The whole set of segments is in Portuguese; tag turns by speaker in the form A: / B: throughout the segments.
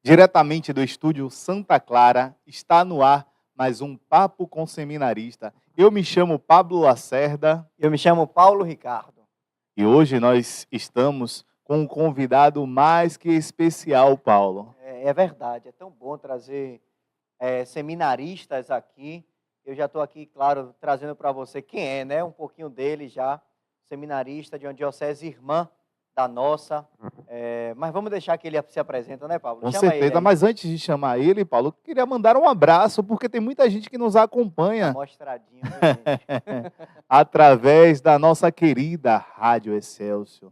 A: Diretamente do estúdio Santa Clara, está no ar mais um Papo com Seminarista. Eu me chamo Pablo Lacerda.
B: Eu me chamo Paulo Ricardo.
A: E hoje nós estamos com um convidado mais que especial, Paulo.
B: É verdade, é tão bom trazer seminaristas aqui. Eu já estou aqui, claro, trazendo para você quem é, né? Um pouquinho dele já, seminarista de uma diocese irmã da nossa. Mas vamos deixar que ele se apresenta, né, Paulo?
A: Com
B: Chama ele
A: certeza,
B: aí.
A: mas antes de chamar ele, Paulo, eu queria mandar um abraço, porque tem muita gente que nos acompanha
B: Mostradinho, gente.
A: através da nossa querida Rádio Excelsior.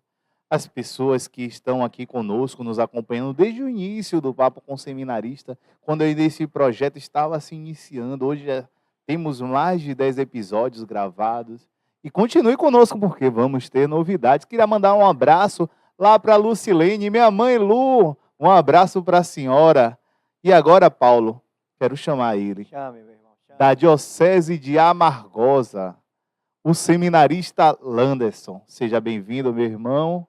A: As pessoas que estão aqui conosco, nos acompanhando desde o início do Papo com Seminarista, quando esse projeto estava se iniciando. Hoje já temos mais de 10 episódios gravados. E continue conosco, porque vamos ter novidades. Queria mandar um abraço lá para a Lucilene, minha mãe Lu. Um abraço para a senhora. E agora, Paulo, quero chamar ele.
B: Chame, meu irmão. Chame.
A: Da Diocese de Amargosa, o seminarista Landerson. Seja bem-vindo, meu irmão.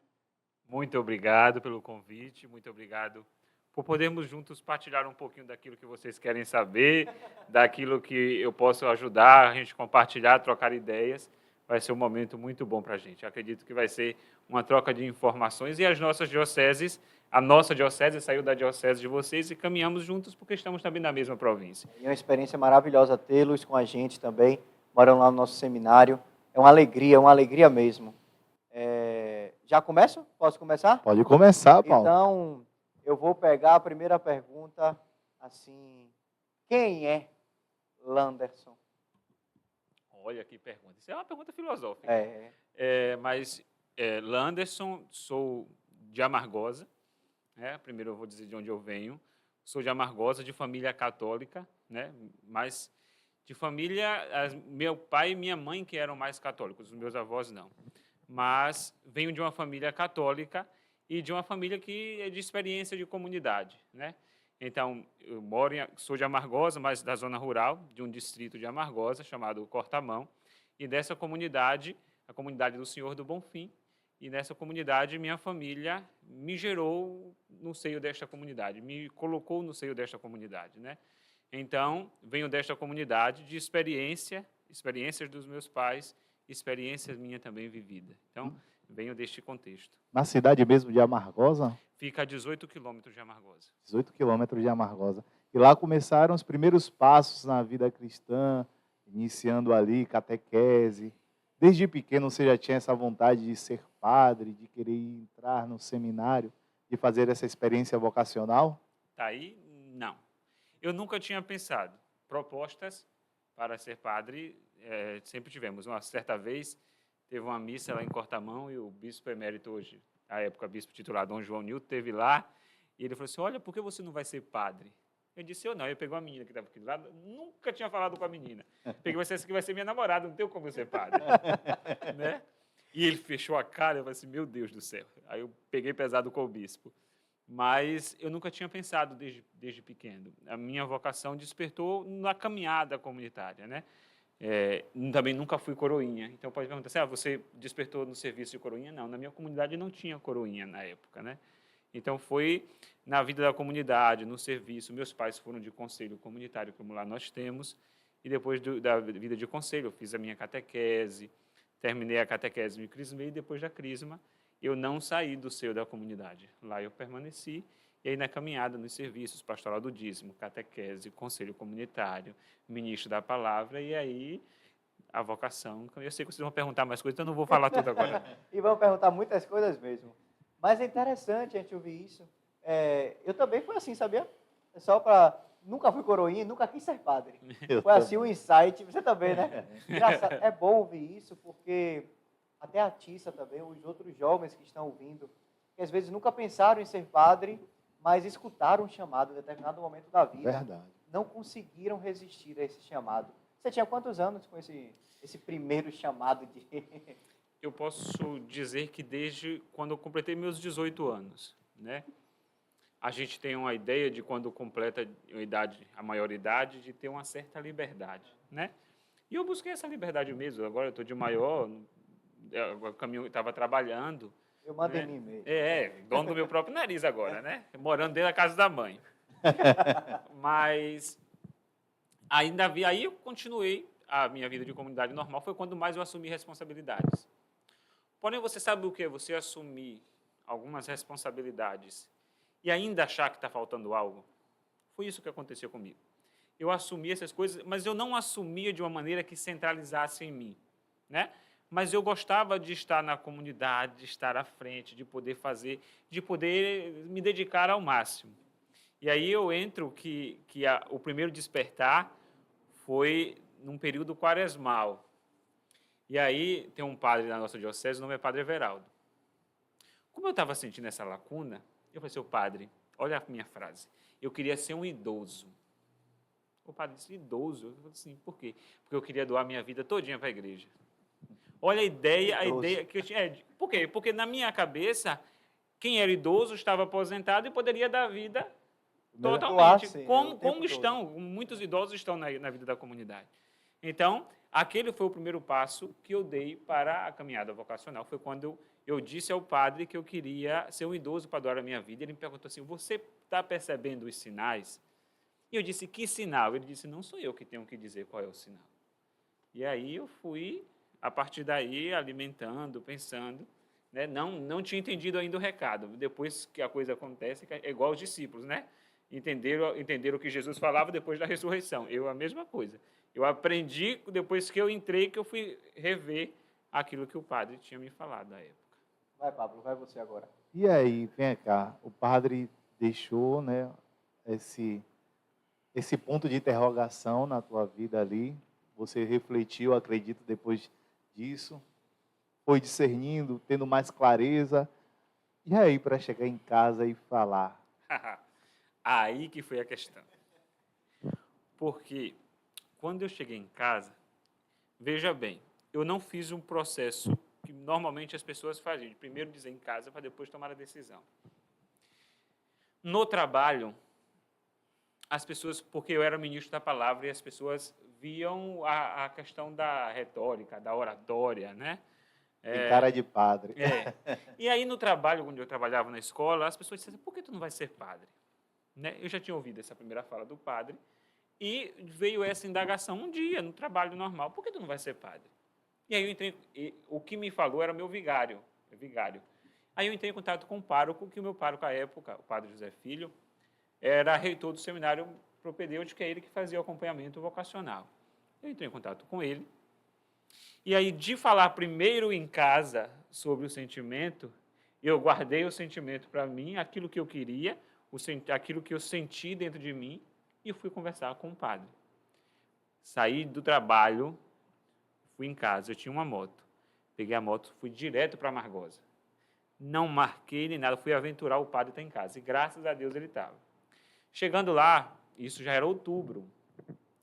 C: Muito obrigado pelo convite, muito obrigado por podermos juntos partilhar um pouquinho daquilo que vocês querem saber, daquilo que eu posso ajudar, a gente compartilhar, trocar ideias. Vai ser um momento muito bom para a gente. Acredito que vai ser uma troca de informações e as nossas dioceses, a nossa diocese saiu da diocese de vocês e caminhamos juntos porque estamos também na mesma província.
B: É uma experiência maravilhosa tê-los com a gente também, moram lá no nosso seminário. É uma alegria mesmo. Já começo? Posso começar?
A: Pode começar, Paulo.
B: Então, eu vou pegar a primeira pergunta, assim, quem é Landerson?
C: Olha que pergunta. Isso é uma pergunta filosófica. Landerson, sou de Amargosa. Primeiro eu vou dizer de onde eu venho. Sou de Amargosa, de família católica, né? Mas de família, meu pai e minha mãe que eram mais católicos, os meus avós não. Mas venho de uma família católica e de uma família que é de experiência de comunidade, né? Então, eu sou de Amargosa, mas da zona rural, de um distrito de Amargosa, chamado Cortamão, e dessa comunidade, a comunidade do Senhor do Bonfim, e nessa comunidade minha família me gerou no seio desta comunidade, me colocou no seio desta comunidade, né? Então, venho desta comunidade de experiências dos meus pais, experiência minha também vivida. Então, venho deste contexto.
A: Na cidade mesmo de Amargosa?
C: Fica a 18 quilômetros de Amargosa.
A: 18 quilômetros de Amargosa. E lá começaram os primeiros passos na vida cristã, iniciando ali catequese. Desde pequeno você já tinha essa vontade de ser padre, de querer entrar no seminário, de fazer essa experiência vocacional?
C: Tá aí? Não. Eu nunca tinha pensado. Propostas para ser padre, sempre tivemos. Uma certa vez, teve uma missa lá em Cortamão e o bispo emérito hoje, à época bispo titular, Dom João Nilton, esteve lá e ele falou assim, olha, por que você não vai ser padre? Eu disse, eu não. Ele pegou a menina que estava aqui do lado, nunca tinha falado com a menina. Peguei, essa que vai ser minha namorada, não tem como eu ser padre. Né? E ele fechou a cara, eu falei assim, meu Deus do céu. Aí eu peguei pesado com o bispo. Mas eu nunca tinha pensado desde pequeno. A minha vocação despertou na caminhada comunitária, né? Também nunca fui coroinha. Então pode perguntar assim, você despertou no serviço de coroinha? Não, na minha comunidade não tinha coroinha na época, né? Então foi na vida da comunidade, no serviço. Meus pais foram de conselho comunitário, como lá nós temos, e depois da vida de conselho eu fiz a minha catequese, terminei a catequese, me crismei, e depois da crisma eu não saí do seio da comunidade. Lá eu permaneci, e aí na caminhada, nos serviços, pastoral do dízimo, catequese, conselho comunitário, ministro da palavra, e aí a vocação. Eu sei que vocês vão perguntar mais coisas, então eu não vou falar tudo agora.
B: E vão perguntar muitas coisas mesmo. Mas é interessante a gente ouvir isso. Eu também fui assim, sabia? Nunca fui coroinha, nunca quis ser padre. Foi assim o insight. Você também, né? Engraçado. É bom ouvir isso, porque até a Tissa também, os outros jovens que estão ouvindo, que às vezes nunca pensaram em ser padre, mas escutaram um chamado em determinado momento da vida.
A: Verdade.
B: Não conseguiram resistir a esse chamado. Você tinha quantos anos com esse primeiro chamado de...
C: Eu posso dizer que desde quando eu completei meus 18 anos, né? A gente tem uma ideia de quando completa a maioridade, de ter uma certa liberdade, né? E eu busquei essa liberdade mesmo. Agora eu estou de maior, eu estava trabalhando.
B: Eu mando em mim mesmo.
C: Dono do meu próprio nariz agora, né? Morando dentro da casa da mãe. Mas ainda havia, aí eu continuei a minha vida de comunidade normal, foi quando mais eu assumi responsabilidades. Porém, você sabe o que é você assumir algumas responsabilidades e ainda achar que está faltando algo? Foi isso que aconteceu comigo. Eu assumi essas coisas, mas eu não assumia de uma maneira que centralizasse em mim, né? Mas eu gostava de estar na comunidade, de estar à frente, de poder fazer, de poder me dedicar ao máximo. E aí eu entro o primeiro despertar foi num período quaresmal. E aí tem um padre na nossa diocese, o nome é Padre Everaldo. Como eu estava sentindo essa lacuna, eu falei, seu padre, olha a minha frase, eu queria ser um idoso. O padre disse, idoso? Eu falei assim, por quê? Porque eu queria doar minha vida todinha para a igreja. Olha a ideia que eu tinha. Por quê? Porque na minha cabeça, quem era idoso estava aposentado e poderia dar vida totalmente. Como estão, muitos idosos estão na vida da comunidade. Então, aquele foi o primeiro passo que eu dei para a caminhada vocacional. Foi quando eu disse ao padre que eu queria ser um idoso para doar a minha vida. Ele me perguntou assim, você está percebendo os sinais? E eu disse, que sinal? Ele disse, não sou eu que tenho que dizer qual é o sinal. E aí eu fui, a partir daí, alimentando, pensando, né? Não tinha entendido ainda o recado. Depois que a coisa acontece, é igual aos discípulos, né? Entenderam o que Jesus falava depois da ressurreição. Eu, a mesma coisa. Eu aprendi depois que eu entrei, que eu fui rever aquilo que o padre tinha me falado na época.
B: Vai, Pablo, vai você agora.
A: E aí, vem cá, o padre deixou, né, esse ponto de interrogação na tua vida ali, você refletiu, acredito, depois disso, foi discernindo, tendo mais clareza, e aí para chegar em casa e falar?
C: Aí que foi a questão. Porque quando eu cheguei em casa, veja bem, eu não fiz um processo que normalmente as pessoas faziam, de primeiro dizer em casa para depois tomar a decisão. No trabalho, as pessoas, porque eu era ministro da palavra e as pessoas viam a questão da retórica, da oratória, né?
A: Tem cara de padre.
C: E aí no trabalho, quando eu trabalhava na escola, as pessoas diziam, por que tu não vai ser padre? Né? Eu já tinha ouvido essa primeira fala do padre e veio essa indagação um dia no trabalho normal, por que tu não vai ser padre? E aí eu entrei, o que me falou era meu vigário. Aí eu entrei em contato com o pároco, que o meu pároco à época, o padre José Filho, era reitor do seminário propedêutico, que é ele que fazia o acompanhamento vocacional. Eu entrei em contato com ele, e aí de falar primeiro em casa sobre o sentimento, eu guardei o sentimento para mim, aquilo que eu queria, aquilo que eu senti dentro de mim, e fui conversar com o padre. Saí do trabalho, fui em casa, eu tinha uma moto. Peguei a moto, fui direto para Amargosa. Não marquei nem nada, fui aventurar, o padre está em casa. E graças a Deus ele estava. Chegando lá, isso já era outubro,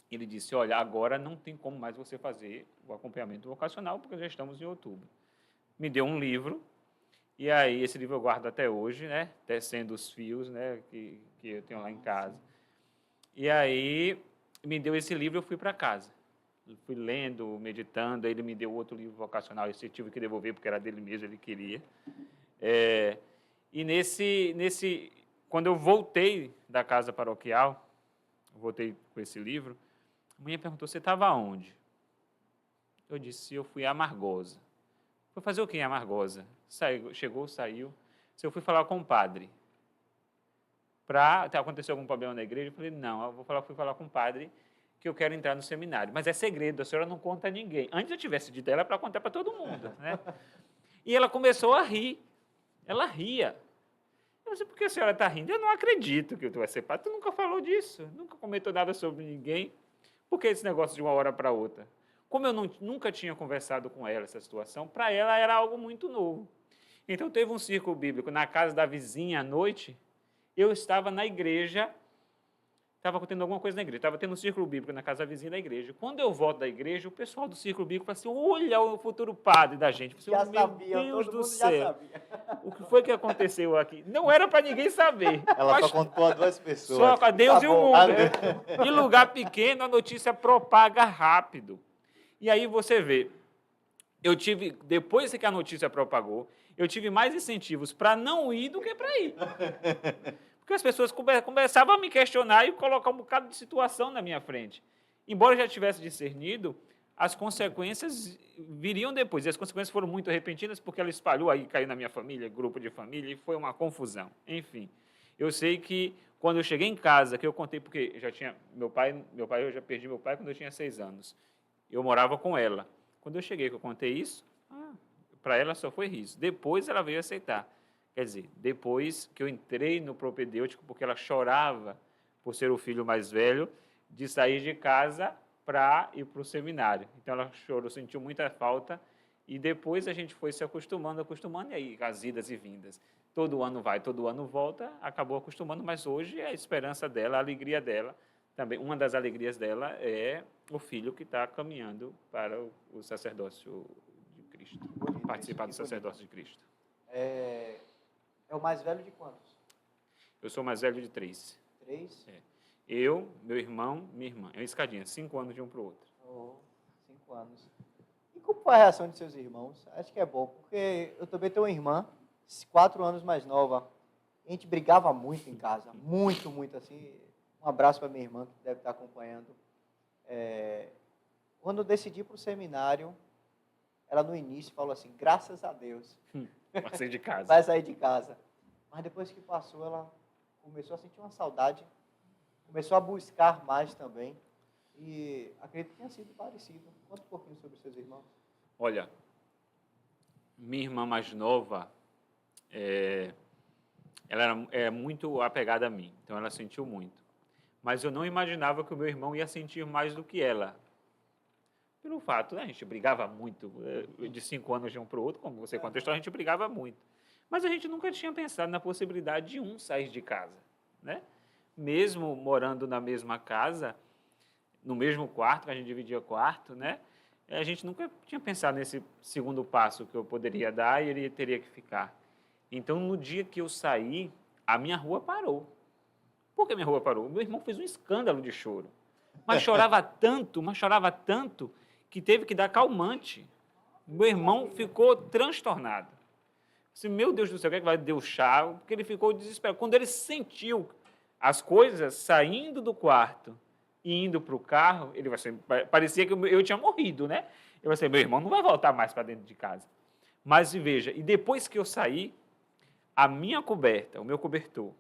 C: ele disse, olha, agora não tem como mais você fazer o acompanhamento vocacional, porque já estamos em outubro. Me deu um livro, e aí esse livro eu guardo até hoje, né, tecendo os fios, né, que eu tenho lá em casa. E aí me deu esse livro, eu fui para casa. Eu fui lendo, meditando, aí ele me deu outro livro vocacional, esse eu tive que devolver, porque era dele mesmo, ele queria. E quando eu voltei da casa paroquial, voltei com esse livro, a mulher perguntou, você estava onde? Eu disse, eu fui a Amargosa. Foi fazer o quê em Amargosa? Saiu. Eu fui falar com o padre. Aconteceu algum problema na igreja? Eu falei, não, fui falar com o padre que eu quero entrar no seminário. Mas é segredo, a senhora não conta a ninguém. Antes eu tivesse dito ela para contar para todo mundo. Né? E ela começou a rir. Ela ria. Eu disse, por que a senhora está rindo? Eu não acredito que tu vai ser padre. Tu nunca falou disso, nunca comentou nada sobre ninguém. Por que esse negócio de uma hora para outra? Como eu nunca tinha conversado com ela essa situação, para ela era algo muito novo. Então, teve um círculo bíblico na casa da vizinha à noite, eu estava na igreja, estava acontecendo alguma coisa na igreja, estava tendo um círculo bíblico na casa da vizinha da igreja. Quando eu volto da igreja, o pessoal do círculo bíblico fala assim, olha o futuro padre da gente.
B: Já
C: sabia, meu Deus do céu.
B: Já sabia.
C: O que foi que aconteceu aqui? Não era para ninguém saber.
A: Ela só contou a 2 pessoas.
C: Só a Deus e o mundo. Em lugar pequeno, a notícia propaga rápido. E aí você vê, depois que a notícia propagou, eu tive mais incentivos para não ir do que para ir. Porque as pessoas começavam a me questionar e colocar um bocado de situação na minha frente. Embora eu já tivesse discernido, as consequências viriam depois. E as consequências foram muito repentinas, porque ela espalhou aí, caiu na minha família, grupo de família, e foi uma confusão. Enfim, eu sei que quando eu cheguei em casa, que eu contei, porque eu já tinha eu já perdi meu pai quando eu tinha 6 anos. Eu morava com ela. Quando eu cheguei, que eu contei isso, para ela só foi riso. Depois ela veio aceitar. Quer dizer, depois que eu entrei no propedêutico, porque ela chorava por ser o filho mais velho, de sair de casa para ir para o seminário. Então ela chorou, sentiu muita falta, e depois a gente foi se acostumando, e aí as idas e vindas. Todo ano vai, todo ano volta, acabou acostumando, mas hoje é a esperança dela, a alegria dela, também uma das alegrias dela é o filho que está caminhando para o sacerdócio de Cristo,
B: Bonito,
C: participar do
B: isso, que
C: sacerdócio de Cristo.
B: É, é o mais velho de quantos?
C: Eu sou mais velho de 3.
B: 3?
C: Eu, meu irmão, minha irmã. É uma escadinha, 5 anos de um para o outro.
B: 5 anos. E como foi a reação de seus irmãos? Acho que é bom, porque eu também tenho uma irmã, 4 anos mais nova. A gente brigava muito em casa, muito, muito, assim. Um abraço para minha irmã, que deve estar acompanhando. Quando eu decidi para o seminário, ela no início falou assim, graças a Deus.
C: Vai sair de casa.
B: Vai sair de casa. Mas depois que passou, ela começou a sentir uma saudade, começou a buscar mais também. E acredito que tenha sido parecido. Conta um pouquinho sobre os seus irmãos.
C: Olha, minha irmã mais nova, ela era muito apegada a mim, então ela sentiu muito. Mas eu não imaginava que o meu irmão ia sentir mais do que ela. Pelo fato, né, a gente brigava muito, de 5 anos de um para o outro, como você contextou, a gente brigava muito. Mas a gente nunca tinha pensado na possibilidade de um sair de casa, né? Mesmo morando na mesma casa, no mesmo quarto, que a gente dividia quarto, né? A gente nunca tinha pensado nesse segundo passo que eu poderia dar e ele teria que ficar. Então, no dia que eu saí, a minha rua parou. Por que minha rua parou? O meu irmão fez um escândalo de choro. Mas chorava tanto, que teve que dar calmante. Meu irmão ficou transtornado. Disse, meu Deus do céu, o que é que vai dar o chá? Porque ele ficou desesperado. Quando ele sentiu as coisas saindo do quarto e indo para o carro, ele vai ser, parecia que eu tinha morrido, né? Eu vai ser, meu irmão não vai voltar mais para dentro de casa. Mas veja, e depois que eu saí, a minha coberta, o meu cobertor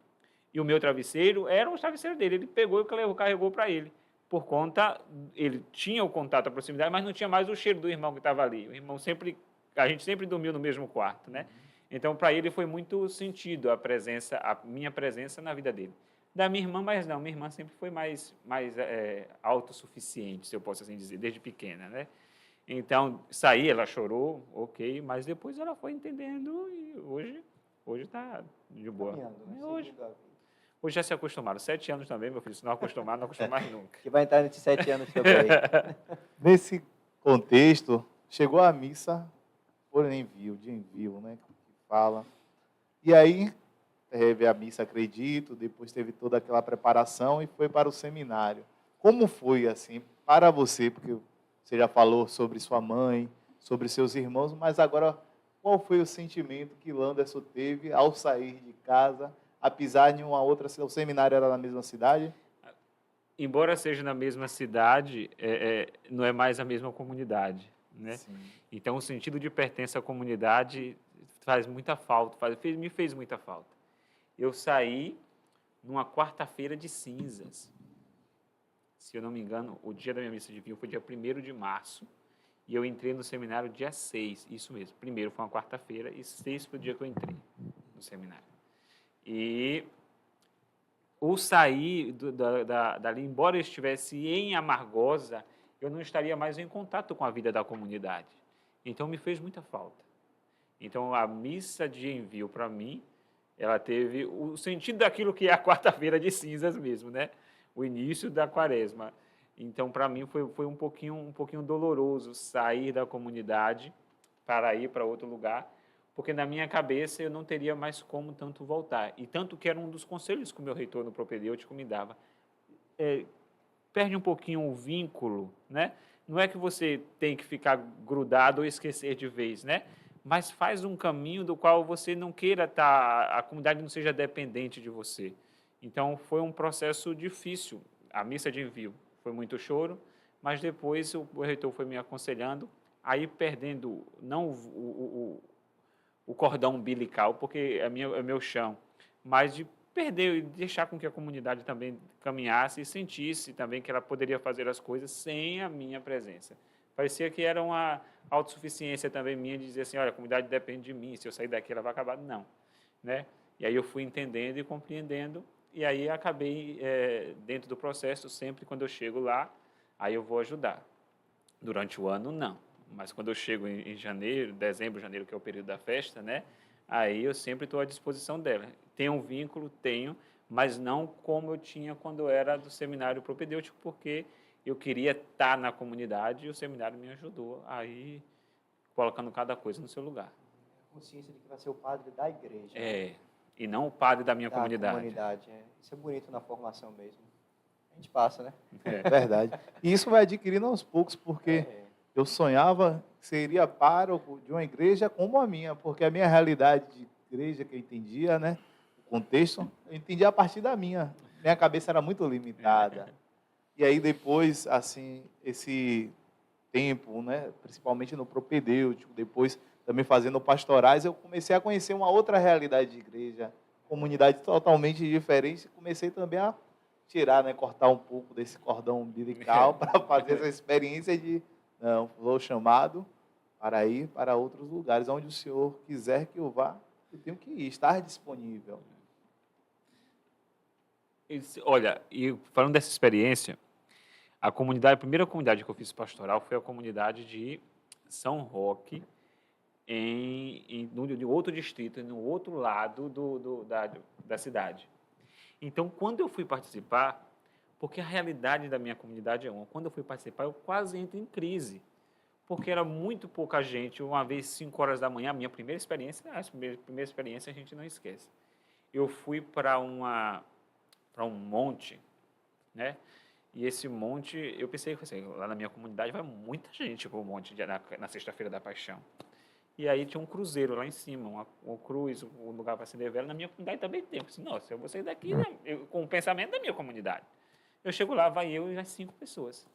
C: e o meu travesseiro eram os travesseiros dele. Ele pegou e carregou para ele. Por conta, ele tinha o contato, a proximidade, mas não tinha mais o cheiro do irmão que estava ali. O irmão a gente sempre dormiu no mesmo quarto, né? Então, para ele foi muito sentido a minha presença na vida dele. Da minha irmã, mas não, minha irmã sempre foi mais autossuficiente, se eu posso assim dizer, desde pequena, né? Então, saí, ela chorou, ok, mas depois ela foi entendendo e hoje está de boa. Hoje já se acostumaram. 7 anos também, meu filho, se não acostumar, não acostumar mais nunca.
B: Que vai entrar nesses 7 anos também.
A: Nesse contexto, chegou a missa por envio, né? Que fala. E aí, teve a missa, acredito, depois teve toda aquela preparação e foi para o seminário. Como foi, assim, para você? Porque você já falou sobre sua mãe, sobre seus irmãos, mas agora, qual foi o sentimento que Landerson teve ao sair de casa, a pisar em uma outra cidade? O seminário era na mesma cidade?
C: Embora seja na mesma cidade, não é mais a mesma comunidade, né?
A: Sim.
C: Então, o sentido de pertença à comunidade faz muita falta, me fez muita falta. Eu saí numa quarta-feira de cinzas. Se eu não me engano, o dia da minha missa de vinho foi dia 1º de março, e eu entrei no seminário dia 6, isso mesmo. Primeiro foi uma quarta-feira e 6 foi o dia que eu entrei no seminário. E o sair dali, embora eu estivesse em Amargosa, eu não estaria mais em contato com a vida da comunidade. Então, me fez muita falta. Então, a missa de envio, para mim, ela teve o sentido daquilo que é a quarta-feira de cinzas mesmo, né? O início da quaresma. Então, para mim, foi um pouquinho doloroso sair da comunidade para ir para outro lugar, porque na minha cabeça eu não teria mais como tanto voltar. E tanto que era um dos conselhos que o meu reitor no propedêutico me dava. Perde um pouquinho o vínculo, né? Não é que você tem que ficar grudado ou esquecer de vez, né? Mas faz um caminho do qual você não queira estar, a comunidade não seja dependente de você. Então, foi um processo difícil. A missa de envio foi muito choro, mas depois o reitor foi me aconselhando a ir perdendo, não o cordão umbilical, porque é meu chão, mas de perder e deixar com que a comunidade também caminhasse e sentisse também que ela poderia fazer as coisas sem a minha presença. Parecia que era uma autossuficiência também minha de dizer assim, olha, a comunidade depende de mim, se eu sair daqui ela vai acabar. Não, né? E aí eu fui entendendo e compreendendo, e aí acabei, dentro do processo, sempre quando eu chego lá, aí eu vou ajudar. Durante o ano, não. Mas quando eu chego em janeiro, dezembro, janeiro, que é o período da festa, né? Aí eu sempre estou à disposição dela. Tenho um vínculo, tenho, mas não como eu tinha quando eu era do seminário propedêutico, porque eu queria estar na comunidade e o seminário me ajudou aí colocando cada coisa no seu lugar.
B: Consciência de que vai ser o padre da igreja.
C: E não o padre da minha
B: da
C: comunidade.
B: Isso é bonito na formação mesmo. A gente passa, né?
A: Verdade. E isso vai adquirindo aos poucos, porque eu sonhava que seria pároco de uma igreja como a minha, porque a minha realidade de igreja que eu entendia, né, o contexto, eu entendia a partir da minha. Minha cabeça era muito limitada. E aí depois, assim, esse tempo, né, principalmente no propedêutico, depois também fazendo pastorais, eu comecei a conhecer uma outra realidade de igreja, comunidade totalmente diferente, comecei também a tirar, né, cortar um pouco desse cordão umbilical para fazer essa experiência de, não, vou chamado para ir para outros lugares, onde o Senhor quiser que eu vá, eu tenho que ir, estar disponível.
C: Olha, e falando dessa experiência, a primeira comunidade que eu fiz pastoral foi a comunidade de São Roque, em outro distrito, no outro lado da cidade. Então, quando eu fui participar, porque a realidade da minha comunidade é uma, quando eu fui participar, eu quase entro em crise, porque era muito pouca gente, uma vez 5 horas da manhã, a minha primeira experiência a gente não esquece. Eu fui para um monte, né? E esse monte, eu pensei lá na minha comunidade vai muita gente para o monte na Sexta-feira da Paixão. E aí tinha um cruzeiro lá em cima, um cruz, um lugar para acender vela. Na minha comunidade também tem. Eu disse, nossa, eu vou sair daqui com o pensamento da minha comunidade. Eu chego lá, vai eu e as 5 pessoas.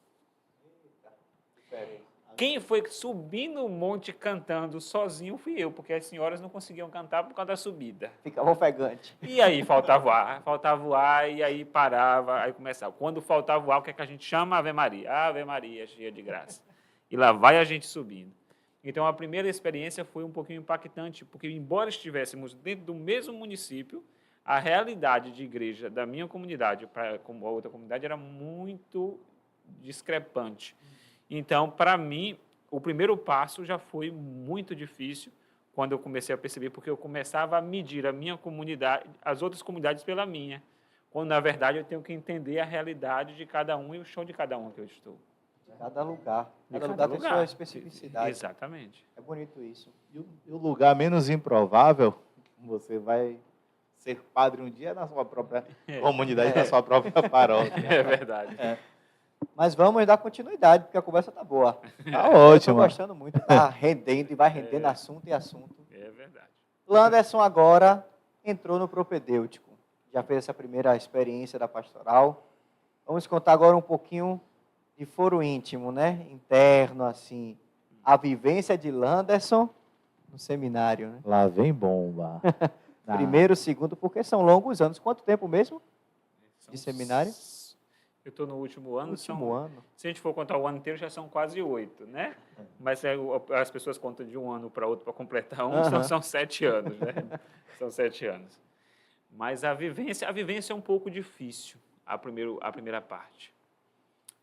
C: Quem foi subindo o monte cantando sozinho fui eu, porque as senhoras não conseguiam cantar por causa da subida.
B: Ficava ofegante.
C: E aí faltava o ar, e aí parava, aí começava. Quando faltava o ar, o que é que a gente chama? Ave Maria, cheia de graça. E lá vai a gente subindo. Então, a primeira experiência foi um pouquinho impactante, porque, embora estivéssemos dentro do mesmo município, a realidade de igreja da minha comunidade para a outra comunidade era muito discrepante. Então, para mim, o primeiro passo já foi muito difícil quando eu comecei a perceber, porque eu começava a medir a minha comunidade, as outras comunidades pela minha, quando, na verdade, eu tenho que entender a realidade de cada um e o chão de cada um que eu estou.
B: Cada lugar. Cada
C: lugar
B: tem sua especificidade.
C: Exatamente.
B: É bonito isso.
A: E o lugar menos improvável, você vai ser padre um dia na sua própria comunidade, na sua própria paróquia.
C: É verdade.
B: Mas vamos dar continuidade, porque a conversa tá boa.
A: Tá ótimo.
B: Estou gostando muito, tá rendendo e vai rendendo assunto e assunto.
C: É verdade.
B: Landerson agora entrou no propedêutico. Já fez essa primeira experiência da pastoral. Vamos contar agora um pouquinho de foro íntimo, né? Interno, assim. A vivência de Landerson no seminário, né?
A: Lá vem bomba.
B: Primeiro, segundo, porque são longos anos. Quanto tempo mesmo de seminário?
C: Eu estou no último ano.
B: Ano.
C: Se a gente for contar o ano inteiro, já são quase 8, né? Mas as pessoas contam de um ano para outro para completar um, são 7 anos, né? São 7 anos. Mas a vivência é um pouco difícil, a primeira parte.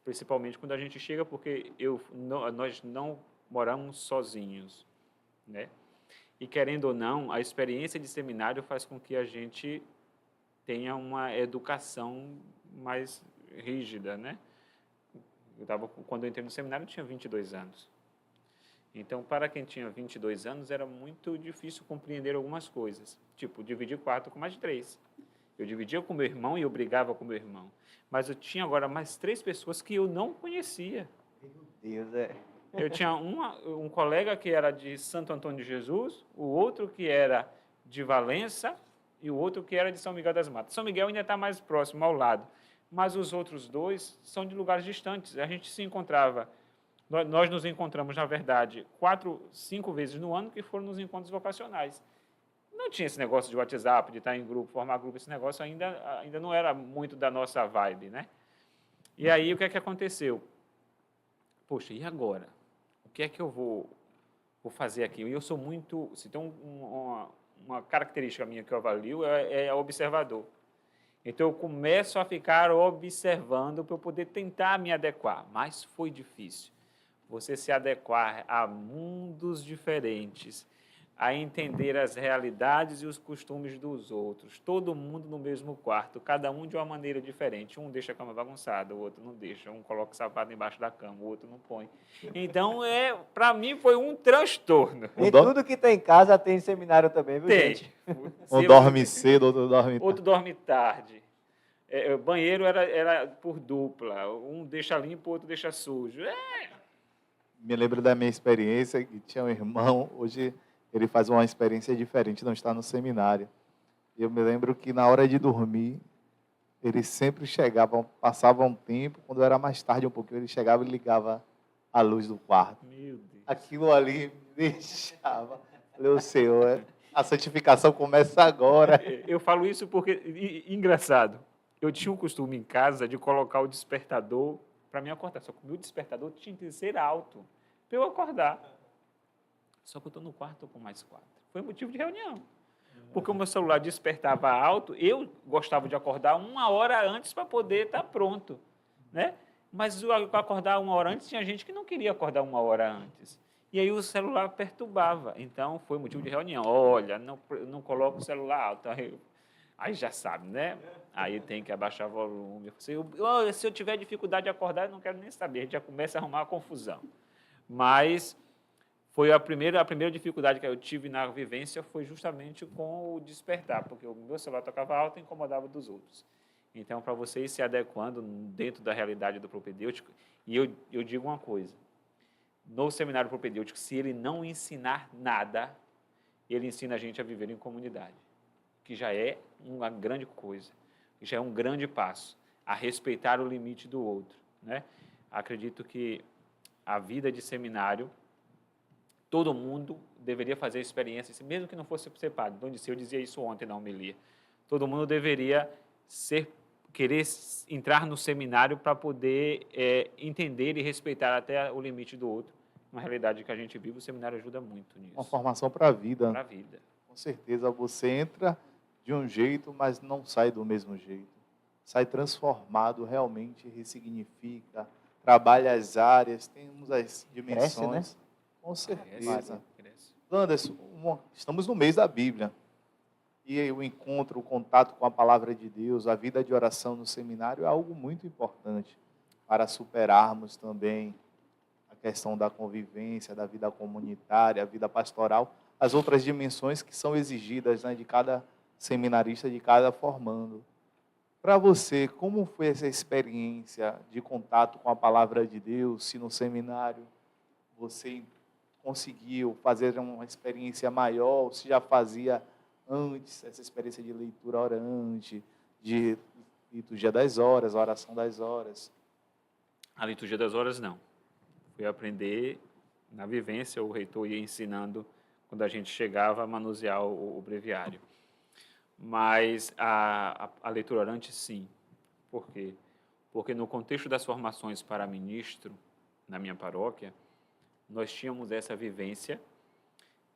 C: Principalmente quando a gente chega, porque nós não moramos sozinhos, né? E, querendo ou não, a experiência de seminário faz com que a gente tenha uma educação mais rígida, né? Quando eu entrei no seminário, eu tinha 22 anos. Então, para quem tinha 22 anos, era muito difícil compreender algumas coisas. Tipo, dividir quarto com mais de 3. Eu dividia com meu irmão e eu brigava com meu irmão. Mas eu tinha agora mais 3 pessoas que eu não conhecia.
B: Meu Deus,
C: Eu tinha um colega que era de Santo Antônio de Jesus, o outro que era de Valença e o outro que era de São Miguel das Matas. São Miguel ainda está mais próximo, ao lado, mas os outros dois são de lugares distantes. A gente se encontrava, nós nos encontramos, na verdade, 4, 5 vezes no ano, que foram nos encontros vocacionais. Não tinha esse negócio de WhatsApp, de estar em grupo, formar grupo, esse negócio ainda não era muito da nossa vibe, né? E aí, o que é que aconteceu? Poxa, e agora? O que é que eu vou fazer aqui? E eu sou muito... Se tem uma característica minha que eu avalio, é observador. Então, eu começo a ficar observando para eu poder tentar me adequar. Mas foi difícil. Você se adequar a mundos diferentes, a entender as realidades e os costumes dos outros. Todo mundo no mesmo quarto, cada um de uma maneira diferente. Um deixa a cama bagunçada, o outro não deixa. Um coloca o sapato embaixo da cama, o outro não põe. Então, para mim, foi um transtorno.
B: E tudo que tem em casa tem em seminário também, viu,
C: Tem.
B: gente?
A: Um dorme cedo, outro dorme tarde.
C: Outro dorme tarde. O banheiro era por dupla. Um deixa limpo, o outro deixa sujo.
A: Me lembro da minha experiência, que tinha um irmão, hoje ele faz uma experiência diferente, não está no seminário. Eu me lembro que na hora de dormir, ele sempre chegava, passava um tempo, quando era mais tarde um pouquinho, ele chegava e ligava a luz do quarto.
C: Meu Deus.
A: Aquilo ali me deixava. Falei, Senhor, a santificação começa agora.
C: Eu falo isso porque, engraçado, eu tinha um costume em casa de colocar o despertador para me acordar. Só que o meu despertador tinha que ser alto para eu acordar. Só que eu estou no quarto com mais 4. Foi motivo de reunião. Porque o meu celular despertava alto, eu gostava de acordar 1 hora antes para poder estar pronto, né? Mas para acordar 1 hora antes, tinha gente que não queria acordar 1 hora antes. E aí o celular perturbava. Então, foi motivo de reunião. Olha, não coloca o celular alto. Aí já sabe, né? Aí tem que abaixar o volume. Se eu tiver dificuldade de acordar, eu não quero nem saber. A gente já começa a arrumar a confusão. Mas foi a primeira dificuldade que eu tive na vivência foi justamente com o despertar, porque o meu celular tocava alto e incomodava dos outros. Então, para você ir se adequando dentro da realidade do propedêutico, e eu digo uma coisa, no seminário propedêutico, se ele não ensinar nada, ele ensina a gente a viver em comunidade, que já é uma grande coisa, já é um grande passo, a respeitar o limite do outro, né? Acredito que a vida de seminário, todo mundo deveria fazer a experiência, mesmo que não fosse ser padre. Eu dizia isso ontem na homilia. Todo mundo deveria querer entrar no seminário para poder entender e respeitar até o limite do outro. Uma realidade que a gente vive, o seminário ajuda muito nisso.
A: Uma formação para a vida.
C: Para a vida.
A: Com certeza, você entra de um jeito, mas não sai do mesmo jeito. Sai transformado, realmente ressignifica, trabalha as áreas, temos as dimensões.
B: Cresce, né?
A: Com certeza.
C: Cresce.
A: Anderson, estamos no mês da Bíblia. E o encontro, o contato com a palavra de Deus, a vida de oração no seminário é algo muito importante para superarmos também a questão da convivência, da vida comunitária, a vida pastoral, as outras dimensões que são exigidas, né, de cada seminarista, de cada formando. Para você, como foi essa experiência de contato com a palavra de Deus, se no seminário você conseguiu fazer uma experiência maior, se já fazia antes essa experiência de leitura orante, de liturgia das horas, oração das horas?
C: A liturgia das horas, não. Fui aprender na vivência, o reitor ia ensinando quando a gente chegava a manusear o breviário. Mas a leitura orante, sim. Por quê? Porque no contexto das formações para ministro, na minha paróquia, nós tínhamos essa vivência,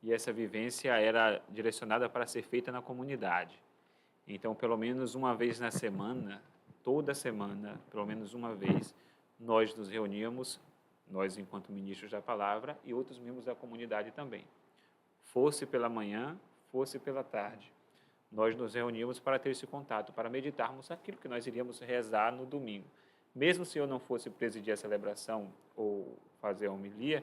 C: e essa vivência era direcionada para ser feita na comunidade. Então, pelo menos uma vez na semana, toda semana, pelo menos uma vez, nós nos reuníamos, nós enquanto ministros da palavra, e outros membros da comunidade também. Fosse pela manhã, fosse pela tarde. Nós nos reuníamos para ter esse contato, para meditarmos aquilo que nós iríamos rezar no domingo. Mesmo se eu não fosse presidir a celebração ou fazer a homilia,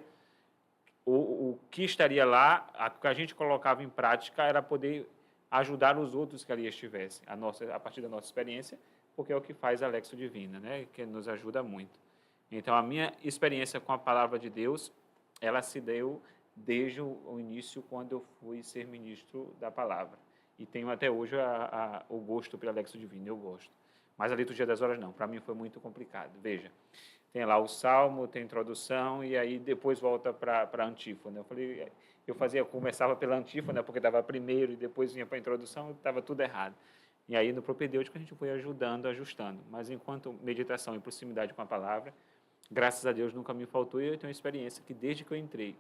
C: o que estaria lá, o que a gente colocava em prática era poder ajudar os outros que ali estivessem, a partir da nossa experiência, porque é o que faz a Lexio Divina, né? Que nos ajuda muito. Então, a minha experiência com a palavra de Deus, ela se deu desde o início, quando eu fui ser ministro da palavra. E tenho até hoje o gosto pelo Lexo Divino, eu gosto. Mas a liturgia das horas não, para mim foi muito complicado. Veja, tem lá o salmo, tem a introdução e aí depois volta para a antífona. Começava pela antífona porque estava primeiro e depois vinha para a introdução, estava tudo errado. E aí no propedêutico a gente foi ajustando. Mas enquanto meditação e proximidade com a palavra, graças a Deus nunca me faltou e eu tenho uma experiência que desde que eu entrei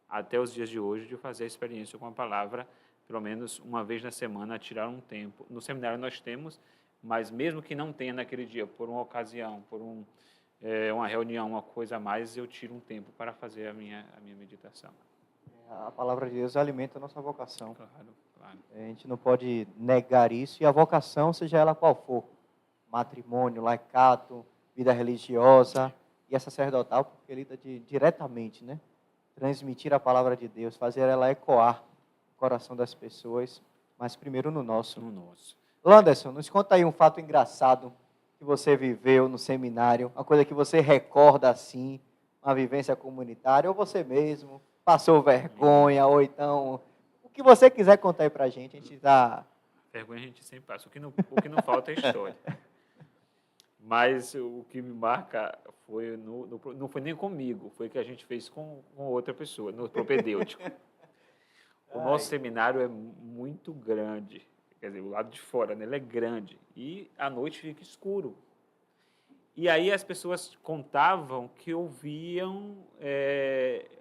C: até os dias de hoje de fazer a experiência com a palavra, pelo menos uma vez na semana, tirar um tempo. No seminário nós temos, mas mesmo que não tenha naquele dia, por uma ocasião, por uma reunião, uma coisa a mais, eu tiro um tempo para fazer a minha meditação.
B: A palavra de Deus alimenta a nossa vocação.
C: Claro, claro.
B: A gente não pode negar isso. E a vocação, seja ela qual for, matrimônio, laicato, vida religiosa e a sacerdotal, porque lida diretamente, né? Transmitir a palavra de Deus, fazer ela ecoar no coração das pessoas, mas primeiro no nosso.
C: No nosso.
B: Landerson, nos conta aí um fato engraçado que você viveu no seminário, uma coisa que você recorda assim, uma vivência comunitária, ou você mesmo passou vergonha, ou então, o que você quiser contar aí pra gente, a gente dá...
C: Vergonha a gente sempre passa, o que não falta é história. Mas o que me marca foi, não foi nem comigo, foi que a gente fez com outra pessoa, no propedêutico. O nosso seminário é muito grande, quer dizer, o lado de fora, né, ele é grande, e à noite fica escuro. E aí as pessoas contavam que ouviam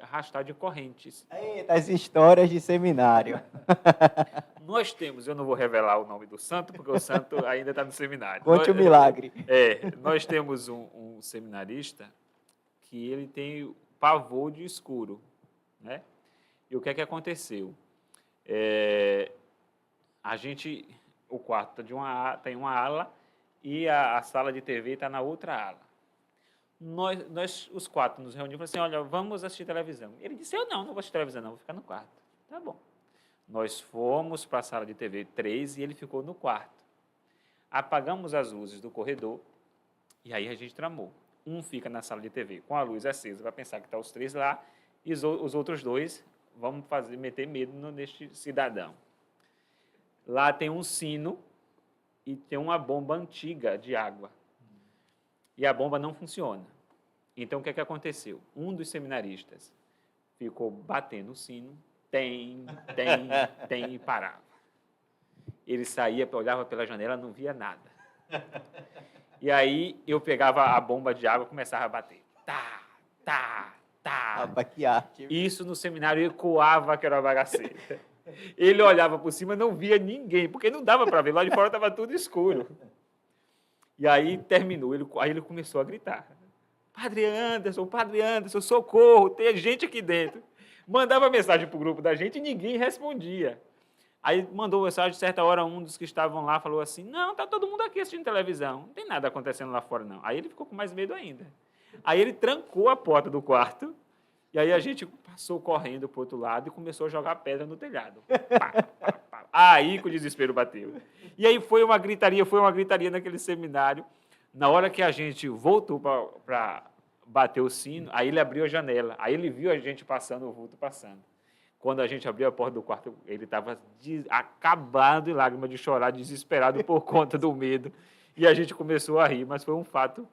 C: arrastar de correntes.
B: Eita, as histórias de seminário.
C: Nós temos, eu não vou revelar o nome do santo, porque o santo ainda está no seminário.
B: Conte o milagre.
C: Nós temos um seminarista que ele tem pavor de escuro, né? E o que é que aconteceu? O quarto tem uma ala e a sala de TV está na outra ala. Nós, os quatro, nos reunimos e falamos assim, olha, vamos assistir televisão. Ele disse, eu não vou assistir televisão, não, vou ficar no quarto. Tá bom. Nós fomos para a sala de TV 3 e ele ficou no quarto. Apagamos as luzes do corredor e aí a gente tramou. Um fica na sala de TV com a luz acesa, vai pensar que está os três lá, e os outros dois vão meter medo neste cidadão. Lá tem um sino e tem uma bomba antiga de água. E a bomba não funciona. Então, o que é que aconteceu? Um dos seminaristas ficou batendo o sino, e parava. Ele saía, olhava pela janela, não via nada. E aí, eu pegava a bomba de água e começava a bater. Tá. Isso no seminário ecoava que era uma bagaceira. Ele olhava por cima, não via ninguém, porque não dava para ver, lá de fora estava tudo escuro. E aí terminou, aí ele começou a gritar. Padre Anderson, socorro, tem gente aqui dentro. Mandava mensagem para o grupo da gente e ninguém respondia. Aí mandou mensagem, certa hora, um dos que estavam lá falou assim, não, está todo mundo aqui assistindo televisão, não tem nada acontecendo lá fora, não. Aí ele ficou com mais medo ainda. Aí ele trancou a porta do quarto, e aí a gente passou correndo para o outro lado e começou a jogar pedra no telhado. Pá. Aí que o desespero bateu. E aí foi uma gritaria naquele seminário. Na hora que a gente voltou para bater o sino, aí ele abriu a janela. Aí ele viu a gente passando, o vulto passando. Quando a gente abriu a porta do quarto, ele estava acabado em lágrimas de chorar, desesperado por conta do medo. E a gente começou a rir, mas foi um fato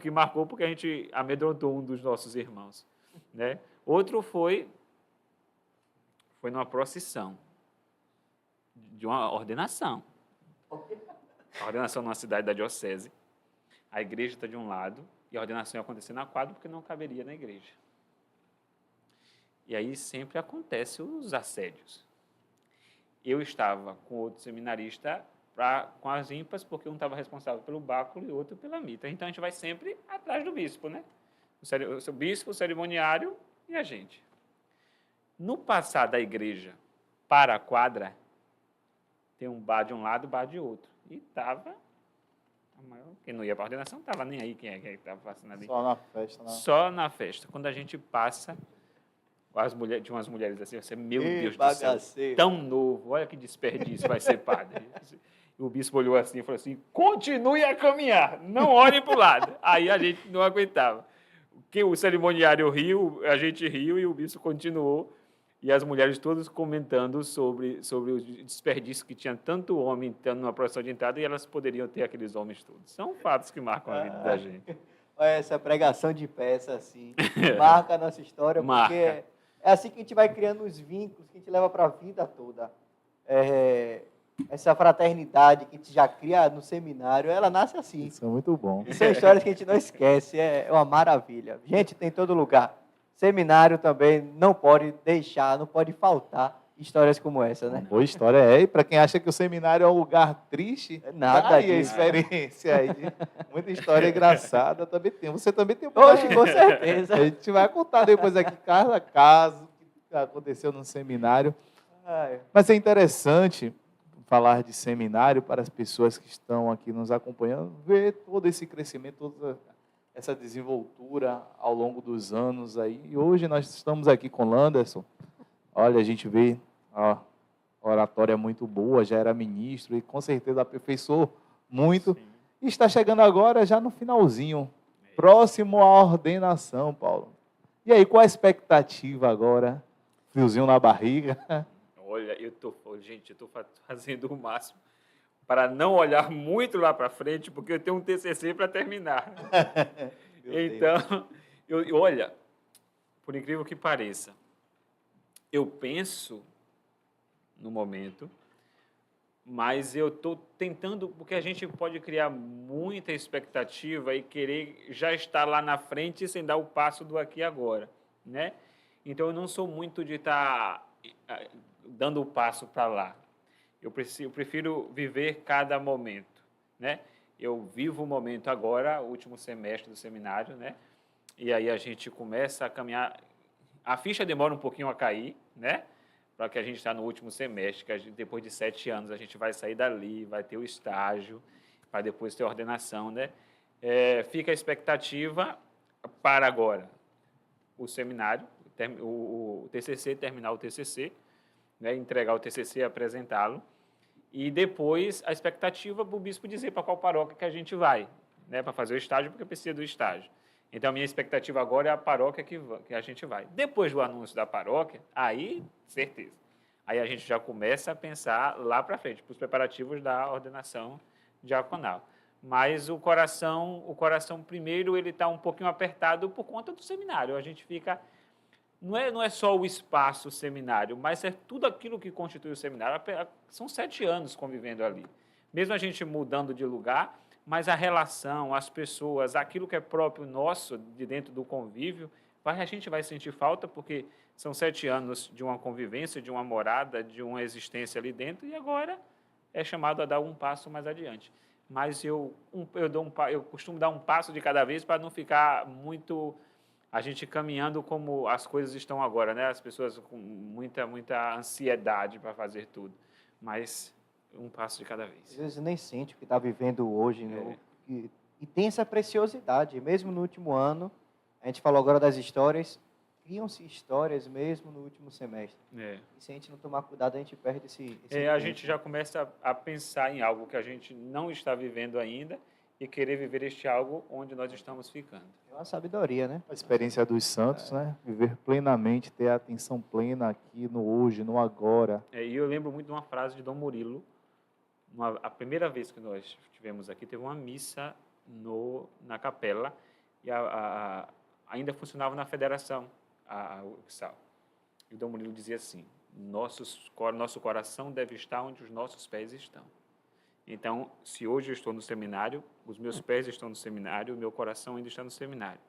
C: que marcou, porque a gente amedrontou um dos nossos irmãos, né? Outro foi numa procissão de uma ordenação. A ordenação numa cidade da diocese. A igreja está de um lado e a ordenação ia acontecer na quadra porque não caberia na igreja. E aí sempre acontece os assédios. Eu estava com outro seminarista com as ímpares, porque um estava responsável pelo báculo e outro pela mitra. Então a gente vai sempre atrás do bispo, né? O bispo, o cerimoniário e a gente. No passar da igreja para a quadra, tem um bar de um lado, bar de outro. E estava... Quem não ia para a ordenação não estava nem aí quem é que estava passando ali.
A: Só na festa, né?
C: Só na festa. Quando a gente passa, tinha umas mulheres assim, você, meu Deus
B: bagaceiro.
C: do céu, tão novo, olha que desperdício, vai ser padre. E o bispo olhou assim e falou assim, continue a caminhar, não olhe para o lado. Aí a gente não aguentava. O cerimoniário riu, a gente riu e o bispo continuou. E as mulheres todas comentando sobre o desperdício que tinha tanto homem entrando numa procissão de entrada e elas poderiam ter aqueles homens todos. São fatos que marcam a vida da gente.
B: Olha essa pregação de peça, assim, marca a nossa história,
C: Marca.
B: porque é assim que a gente vai criando os vínculos que a gente leva para a vida toda. Essa fraternidade que a gente já cria no seminário, ela nasce assim.
A: Isso é muito bom.
B: E são histórias que a gente não esquece, é uma maravilha. Gente, tem em todo lugar. Seminário também não pode deixar, não pode faltar histórias como essa, né?
A: Boa história é. E para quem acha que o seminário é um lugar triste,
B: Nada
A: tá aí a
B: disso.
A: experiência aí. Muita história engraçada também tem. Você também tem um
B: Oxe, com certeza.
A: A gente vai contar depois aqui cada caso que aconteceu no seminário.
B: Ai,
A: Mas é interessante falar de seminário para as pessoas que estão aqui nos acompanhando, ver todo esse crescimento, toda essa desenvoltura ao longo dos anos aí. E hoje nós estamos aqui com o Landerson. Olha, a gente vê a oratória muito boa, já era ministro e com certeza aperfeiçoou muito.
C: Sim.
A: E está chegando agora já no finalzinho, próximo à ordenação, Paulo. E aí, qual a expectativa agora? Friozinho na barriga?
C: Olha, gente, eu estou fazendo o máximo para não olhar muito lá para frente, porque eu tenho um TCC para terminar. Então, olha, por incrível que pareça, eu penso no momento, mas eu estou tentando, porque a gente pode criar muita expectativa e querer já estar lá na frente sem dar o passo do aqui e agora, né? Então, eu não sou muito de estar dando o passo para lá. Eu prefiro viver cada momento, né? Eu vivo o momento agora, o último semestre do seminário, né? E aí a gente começa a caminhar. A ficha demora um pouquinho a cair, né? Para que a gente está no último semestre, que depois de 7 anos a gente vai sair dali, vai ter o estágio, vai depois ter a ordenação, né? Fica a expectativa para agora o seminário, o TCC, terminar o TCC, né? Entregar o TCC, apresentá-lo. E depois a expectativa para o bispo dizer para qual paróquia que a gente vai, né? Para fazer o estágio, porque precisa do estágio. Então, a minha expectativa agora é a paróquia que a gente vai. Depois do anúncio da paróquia, aí, certeza. Aí a gente já começa a pensar lá para frente, para os preparativos da ordenação diaconal. Mas o coração primeiro, ele está um pouquinho apertado por conta do seminário. A gente fica... Não é só o espaço seminário, mas é tudo aquilo que constitui o seminário. São 7 anos convivendo ali. Mesmo a gente mudando de lugar, mas a relação, as pessoas, aquilo que é próprio nosso, de dentro do convívio, a gente vai sentir falta, porque são 7 anos de uma convivência, de uma morada, de uma existência ali dentro, e agora é chamado a dar um passo mais adiante. Mas eu costumo dar um passo de cada vez para não ficar muito... A gente caminhando como as coisas estão agora, né? As pessoas com muita ansiedade para fazer tudo. Mas um passo de cada vez.
B: Às vezes nem sente o que está vivendo hoje, né? E tem essa preciosidade. Mesmo no último ano, a gente falou agora das histórias, criam-se histórias mesmo no último semestre. E se a gente não tomar cuidado, a gente perde esse tempo.
C: A gente já começa a pensar em algo que a gente não está vivendo ainda e querer viver este algo onde nós estamos ficando.
B: É uma sabedoria, né?
A: A experiência dos santos, né? Viver plenamente, ter a atenção plena aqui no hoje, no agora.
C: E eu lembro muito de uma frase de Dom Murilo. A primeira vez que nós estivemos aqui, teve uma missa na capela e ainda funcionava na federação, o sal. E o Dom Murilo dizia assim: nosso coração deve estar onde os nossos pés estão. Então, se hoje eu estou no seminário, os meus pés estão no seminário, o meu coração ainda está no seminário.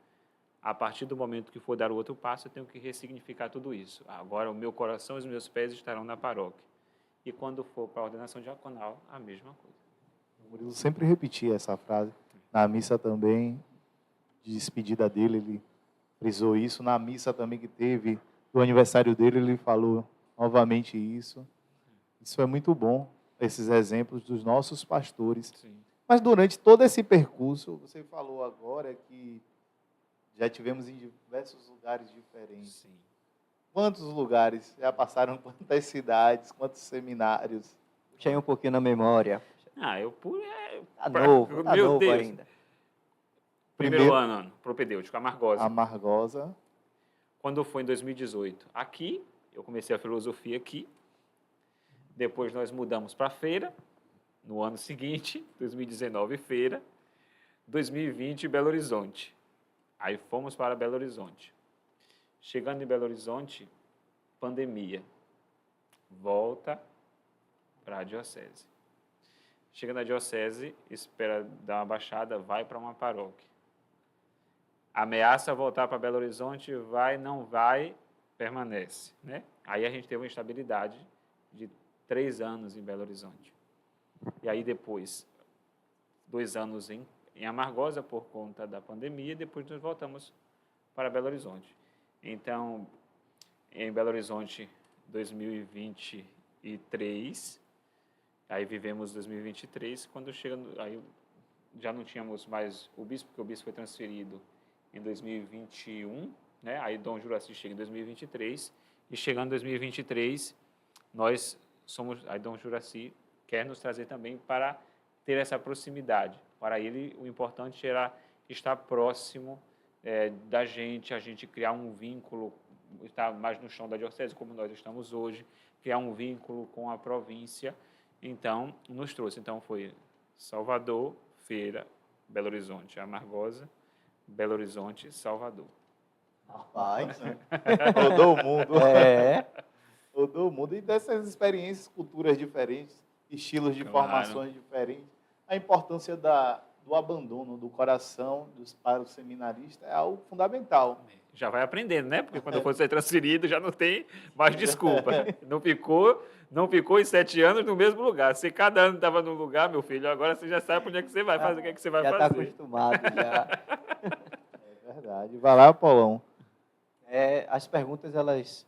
C: A partir do momento que for dar o outro passo, eu tenho que ressignificar tudo isso. Agora, o meu coração e os meus pés estarão na paróquia. E quando for para a ordenação diaconal, a mesma coisa.
A: O Murilo sempre repetia essa frase. Na missa também, de despedida dele, ele frisou isso. Na missa também que teve, do aniversário dele, ele falou novamente isso. Isso é muito bom, esses exemplos dos nossos pastores.
C: Sim.
A: Mas durante todo esse percurso, você falou agora que já tivemos em diversos lugares diferentes.
C: Sim.
A: Quantos lugares? Já passaram quantas cidades, quantos seminários?
B: Puxa aí um pouquinho na memória. Tá novo
C: Meu Deus.
B: ainda.
C: Primeiro ano, propedêutico, Amargosa.
A: Amargosa.
C: Quando foi em 2018. Aqui, eu comecei a filosofia aqui, depois nós mudamos para feira, no ano seguinte, 2019 feira, 2020 Belo Horizonte. Aí fomos para Belo Horizonte. Chegando em Belo Horizonte, pandemia. Volta para a diocese. Chega na diocese, espera dar uma baixada, vai para uma paróquia. Ameaça voltar para Belo Horizonte, vai, não vai, permanece, né? Aí a gente teve uma instabilidade de 3 anos em Belo Horizonte. E aí depois, 2 anos em Amargosa por conta da pandemia, e depois nós voltamos para Belo Horizonte. Então, em Belo Horizonte, 2023, aí vivemos 2023, quando chega, aí já não tínhamos mais o bispo, porque o bispo foi transferido em 2021, né? Aí Dom Juraci chega em 2023, e chegando em 2023, nós somos, aí Dom Juraci quer nos trazer também para ter essa proximidade. Para ele, o importante era estar próximo da gente, a gente criar um vínculo, estar mais no chão da diocese, como nós estamos hoje, criar um vínculo com a província. Então, nos trouxe. Então, foi Salvador, Feira, Belo Horizonte, Amargosa, Belo Horizonte, Salvador.
B: Rapaz.
A: Rodou o mundo.
B: É.
A: Rodou o mundo. E dessas experiências, culturas diferentes, estilos de
C: Claro.
A: formações diferentes, a importância do abandono do coração para o seminarista é algo fundamental.
C: Já vai aprendendo, né? Porque quando for ser transferido, já não tem mais desculpa. Não ficou em 7 anos no mesmo lugar. Se cada ano estava num lugar, meu filho, agora você já sabe para onde é que você vai fazer, o que é que você vai
B: Já está
C: fazer.
B: acostumado, já.
A: É verdade. Vai lá, Paulão.
B: As perguntas, elas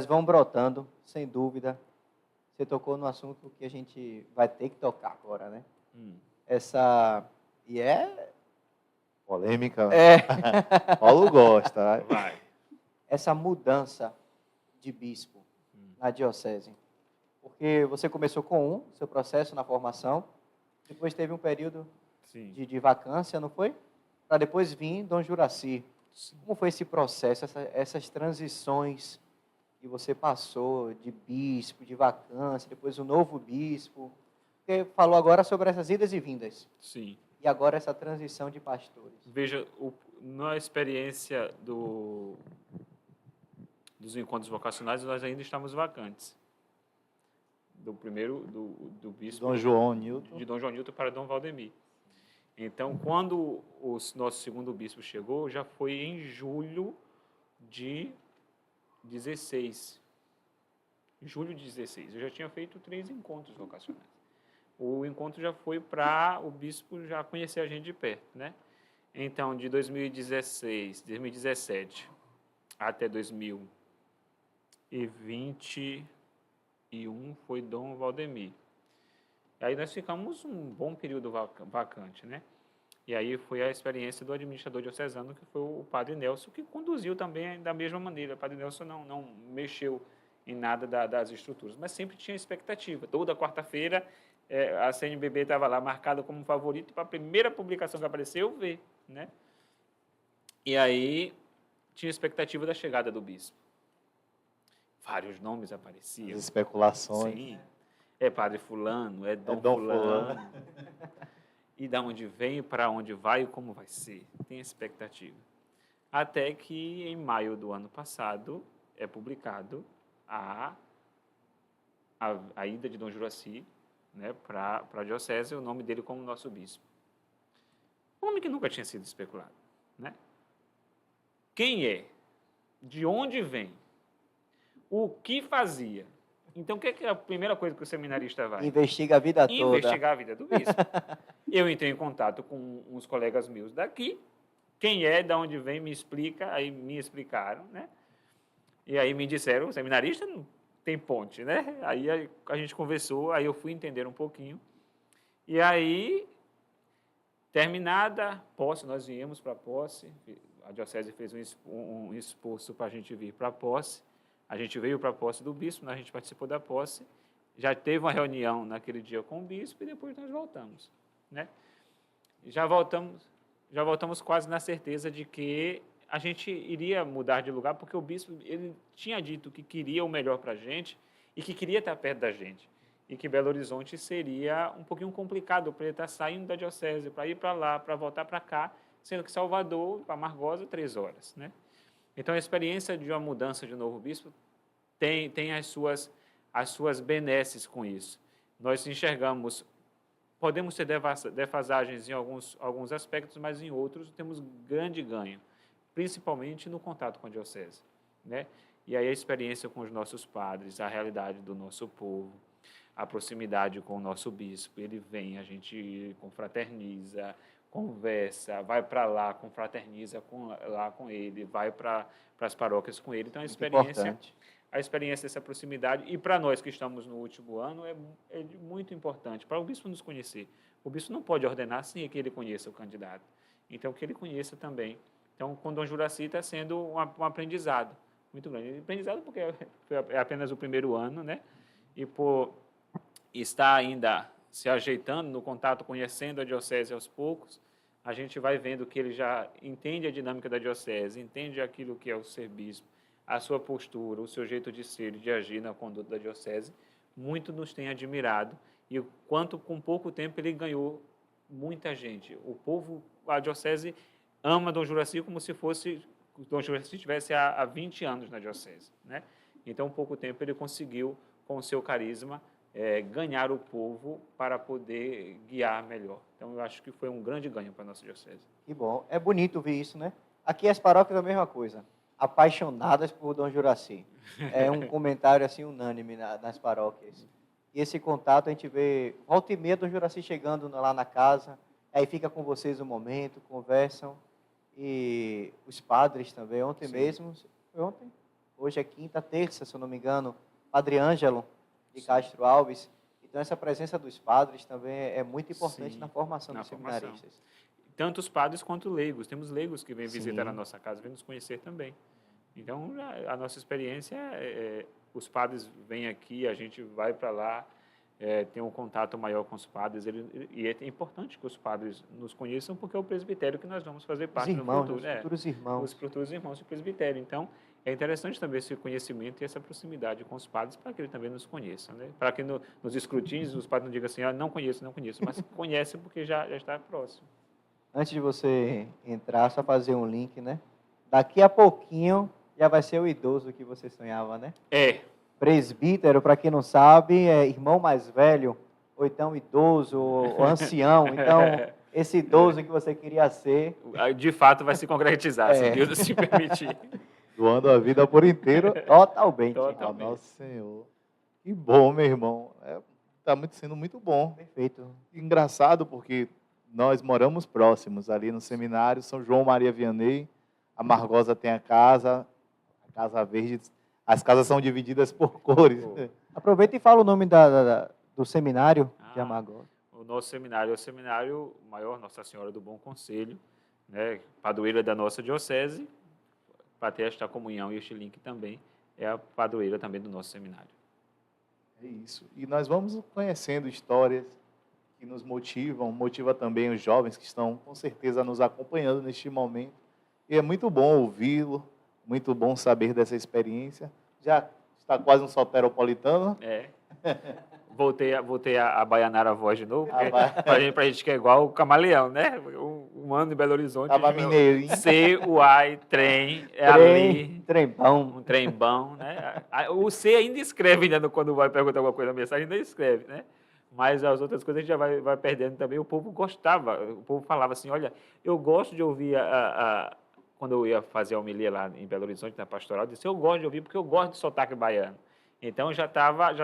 B: vão brotando, sem dúvida. Você tocou no assunto que a gente vai ter que tocar agora, né? E
A: Polêmica.
B: é
A: Paulo gosta.
C: Vai.
B: essa mudança de bispo na diocese. Porque você começou com seu processo na formação, depois teve um período
C: Sim.
B: de vacância, não foi? Para depois vir Dom Juraci.
C: Sim.
B: Como foi esse processo, essas transições que você passou de bispo, de vacância, depois o novo bispo? Você falou agora sobre essas idas e vindas.
C: Sim.
B: E agora essa transição de pastores.
C: Veja, na experiência dos encontros vocacionais, nós ainda estamos vacantes. Do primeiro, do bispo...
A: Dom João Newton.
C: De Dom João Newton para Dom Valdemir. Então, quando o nosso segundo bispo chegou, já foi em julho de 16. Julho de 16. Eu já tinha feito 3 encontros vocacionais. O encontro já foi para o bispo já conhecer a gente de perto, né? Então, de 2017 até 2021 foi Dom Valdemir. Aí nós ficamos um bom período vacante, né? E aí foi a experiência do administrador diocesano, que foi o padre Nelson, que conduziu também da mesma maneira. O padre Nelson não mexeu em nada das estruturas, mas sempre tinha expectativa. Toda quarta-feira a CNBB estava lá marcada como favorito para a primeira publicação que apareceu, ver, né? E aí tinha expectativa da chegada do bispo. Vários nomes apareciam.
A: As especulações.
C: Sim. É padre fulano, é Dom fulano. E da onde vem, para onde vai e como vai ser. Tem expectativa. Até que em maio do ano passado é publicado a ida de Dom Juraci, né, para a diocese, o nome dele como nosso bispo. Um nome que nunca tinha sido especulado, né? Quem é? De onde vem? O que fazia? Então, o que é a primeira coisa que o seminarista vai?
B: Investiga a vida toda.
C: Investigar a vida do bispo. Eu entrei em contato com uns colegas meus daqui. Quem é, de onde vem, me explica. Aí me explicaram, né? E aí me disseram, o seminarista não tem ponte, né? Aí a gente conversou, aí eu fui entender um pouquinho. E aí, terminada a posse, nós viemos para a posse. A diocese fez um esforço para a gente vir para a posse. A gente veio para a posse do bispo, a gente participou da posse, já teve uma reunião naquele dia com o bispo e depois nós voltamos, né? Já voltamos quase na certeza de que a gente iria mudar de lugar porque o bispo ele tinha dito que queria o melhor para a gente e que queria estar perto da gente. E que Belo Horizonte seria um pouquinho complicado para ele estar saindo da diocese, para ir para lá, para voltar para cá, sendo que Salvador, para Amargosa, 3 horas. Né? Então, a experiência de uma mudança de novo bispo tem as suas benesses com isso. Nós enxergamos, podemos ter defasagens em alguns aspectos, mas em outros temos grande ganho, principalmente no contato com a diocese. Né? E aí a experiência com os nossos padres, a realidade do nosso povo, a proximidade com o nosso bispo, ele vem, a gente confraterniza, conversa, vai para lá, confraterniza lá com ele, vai para as paróquias com ele. Então, a experiência dessa proximidade, e para nós que estamos no último ano, é muito importante, para o bispo nos conhecer. O bispo não pode ordenar sem que ele conheça o candidato. Então, que ele conheça também. Então, com Dom Juraci está sendo um aprendizado muito grande. Aprendizado porque é apenas o primeiro ano, né? E por estar ainda se ajeitando no contato, conhecendo a diocese aos poucos, a gente vai vendo que ele já entende a dinâmica da diocese, entende aquilo que é o ser bispo, a sua postura, o seu jeito de ser e de agir na conduta da diocese, muito nos tem admirado. E o quanto, com pouco tempo, ele ganhou muita gente. O povo, a diocese, ama Dom Juraci como se fosse Dom Juraci estivesse há 20 anos na diocese. Né? Então, em pouco tempo, ele conseguiu, com o seu carisma, ganhar o povo para poder guiar melhor. Então, eu acho que foi um grande ganho para a nossa diocese.
B: Que bom. É bonito ver isso, né? Aqui as paróquias é a mesma coisa. Apaixonadas por Dom Juraci. É um comentário assim unânime nas paróquias. E esse contato a gente vê, volta e meia, Dom Juraci chegando lá na casa, aí fica com vocês um momento, conversam. E os padres também, ontem mesmo, foi ontem? Hoje é quinta, terça, se eu não me engano, Padre Ângelo de Castro Alves. Então, essa presença dos padres também é muito importante na formação dos seminaristas.
C: Tanto os padres quanto leigos. Temos leigos que vêm visitar a nossa casa, vêm nos conhecer também. Então, a nossa experiência os padres vêm aqui, a gente vai para lá, tem um contato maior com os padres. E é importante que os padres nos conheçam, porque é o presbitério que nós vamos fazer parte
B: no futuro.
C: Os futuros irmãos. Os futuros irmãos do presbitério. Então, é interessante também esse conhecimento e essa proximidade com os padres para que ele também nos conheça. Né? Para que nos escrutínios os padres não digam assim, não conheço, mas conhece porque já está próximo.
B: Antes de você entrar, só fazer um link, né? Daqui a pouquinho já vai ser o idoso que você sonhava, né? Presbítero, para quem não sabe, é irmão mais velho, ou então idoso, ou ancião. Então, esse idoso que você queria ser...
C: De fato, vai se concretizar, se Deus assim permitir.
A: Doando a vida por inteiro.
B: Totalmente.
A: Nosso Senhor. Que bom, meu irmão. Está sendo muito bom.
B: Perfeito.
A: Engraçado, porque nós moramos próximos, ali no seminário São João Maria Vianney. A Amargosa tem a Casa Verde. As casas são divididas por cores.
B: Aproveita e fala o nome do seminário de Amargosa.
C: O nosso seminário é o Seminário Maior Nossa Senhora do Bom Conselho, né? Padroeira da nossa diocese, para ter esta comunhão e este link também, é a padroeira também do nosso seminário.
A: É isso. E nós vamos conhecendo histórias que nos motiva também os jovens que estão, com certeza, nos acompanhando neste momento. E é muito bom ouvi-lo, muito bom saber dessa experiência. Já está quase um soteropolitano.
C: Voltei a baianar a voz de novo, para a gente que é igual o camaleão, né? Um ano em Belo Horizonte.
A: Estava mineirinho.
C: C, uai, trem, ali.
B: Trembão.
C: Um trembão, né? O C ainda escreve, ainda quando vai perguntar alguma coisa na mensagem, ainda escreve, né? Mas as outras coisas a gente já vai perdendo também. O povo gostava, o povo falava assim, olha, eu gosto de ouvir quando eu ia fazer a homilia lá em Belo Horizonte, na pastoral, eu disse, eu gosto de ouvir porque eu gosto de sotaque baiano. Então, já estava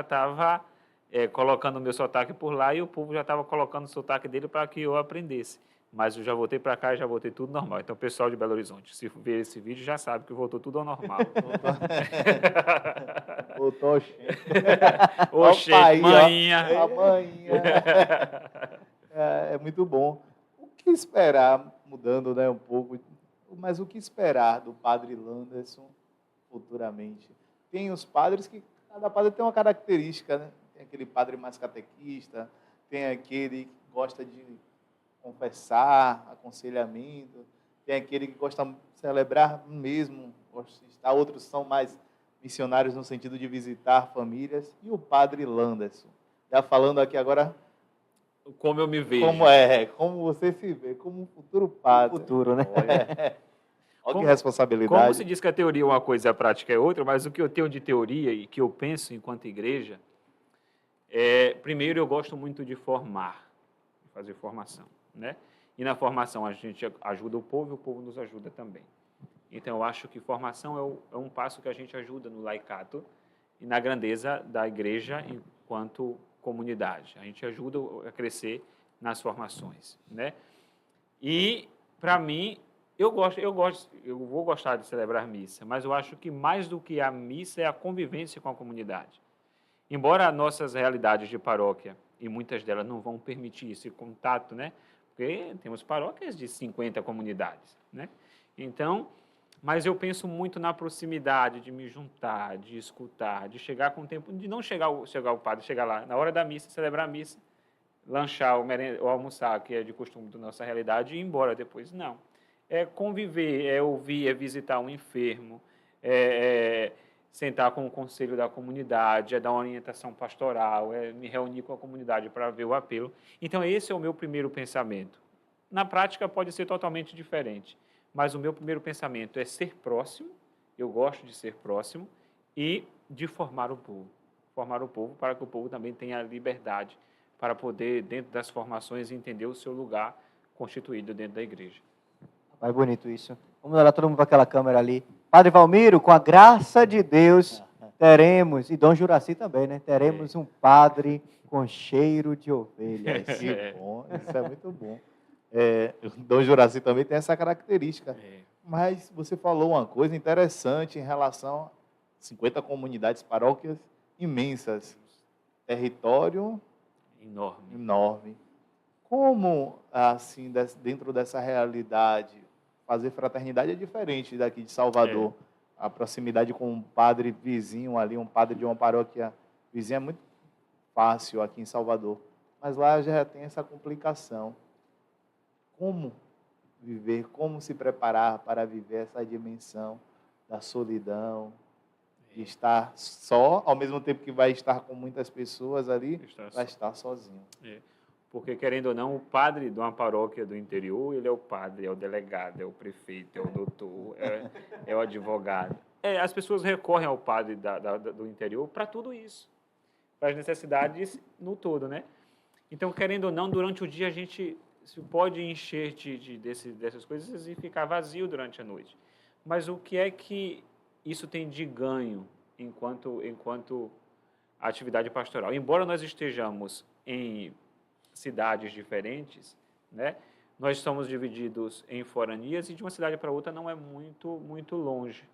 C: colocando o meu sotaque por lá e o povo já estava colocando o sotaque dele para que eu aprendesse. Mas eu já voltei para cá e já voltei tudo normal. Então, o pessoal de Belo Horizonte, se ver esse vídeo, já sabe que voltou tudo ao normal.
A: Voltou
C: oxê, maninha.
A: A maninha. É muito bom. O que esperar, mudando, né, um pouco, mas o que esperar do padre Landerson futuramente? Tem os padres que, cada padre tem uma característica, né? Tem aquele padre mais catequista, tem aquele que gosta de confessar, aconselhamento, tem aquele que gosta de celebrar mesmo, gosta de estar, outros são mais missionários no sentido de visitar famílias, e o padre Landerson. Já falando aqui agora,
C: Como eu me vejo.
A: como você se vê, como um futuro padre.
B: Futuro, né?
A: Olha que
C: Como
A: responsabilidade.
C: se diz que a teoria é uma coisa e a prática é outra, mas o que eu tenho de teoria e que eu penso enquanto igreja primeiro, eu gosto muito de formar, de fazer formação, né? E na formação a gente ajuda o povo nos ajuda também. Então, eu acho que formação é um passo que a gente ajuda no laicato e na grandeza da igreja enquanto comunidade. A gente ajuda a crescer nas formações, né? E, para mim, eu vou gostar de celebrar missa, mas eu acho que mais do que a missa é a convivência com a comunidade. Embora nossas realidades de paróquia, e muitas delas não vão permitir esse contato, né? Porque temos paróquias de 50 comunidades, né? Então, mas eu penso muito na proximidade, de me juntar, de escutar, de chegar com o tempo, de não chegar o padre, chegar lá na hora da missa, celebrar a missa, lanchar ou almoçar, que é de costume da nossa realidade, e ir embora depois. Não. É conviver, é ouvir, é visitar um enfermo, sentar com o conselho da comunidade, é dar uma orientação pastoral, é me reunir com a comunidade para ver o apelo. Então, esse é o meu primeiro pensamento. Na prática, pode ser totalmente diferente, mas o meu primeiro pensamento é ser próximo, eu gosto de ser próximo, e de formar o povo. Formar o povo para que o povo também tenha a liberdade para poder, dentro das formações, entender o seu lugar constituído dentro da igreja.
B: É bonito isso. Vamos olhar todo mundo para aquela câmera ali. Padre Valmiro, com a graça de Deus, teremos, e Dom Juraci também, né? Teremos um padre com cheiro de ovelha.
A: Que bom, isso é muito bom. Dom Juraci também tem essa característica. Mas você falou uma coisa interessante em relação a 50 comunidades, paróquias imensas, território enorme. Como, assim, dentro dessa realidade, fazer fraternidade é diferente daqui de Salvador. A proximidade com um padre vizinho ali, um padre de uma paróquia vizinha é muito fácil aqui em Salvador. Mas lá já tem essa complicação. Como viver, como se preparar para viver essa dimensão da solidão, de estar só, ao mesmo tempo que vai estar com muitas pessoas ali, vai estar sozinho.
C: Porque, querendo ou não, o padre de uma paróquia do interior, ele é o padre, é o delegado, é o prefeito, é o doutor, é o advogado. As pessoas recorrem ao padre do interior para tudo isso, para as necessidades no todo, né? Então, querendo ou não, durante o dia a gente se pode encher dessas coisas e ficar vazio durante a noite. Mas o que é que isso tem de ganho enquanto atividade pastoral? Embora nós estejamos em cidades diferentes, né? Nós estamos divididos em foranias e de uma cidade para outra não é muito longe.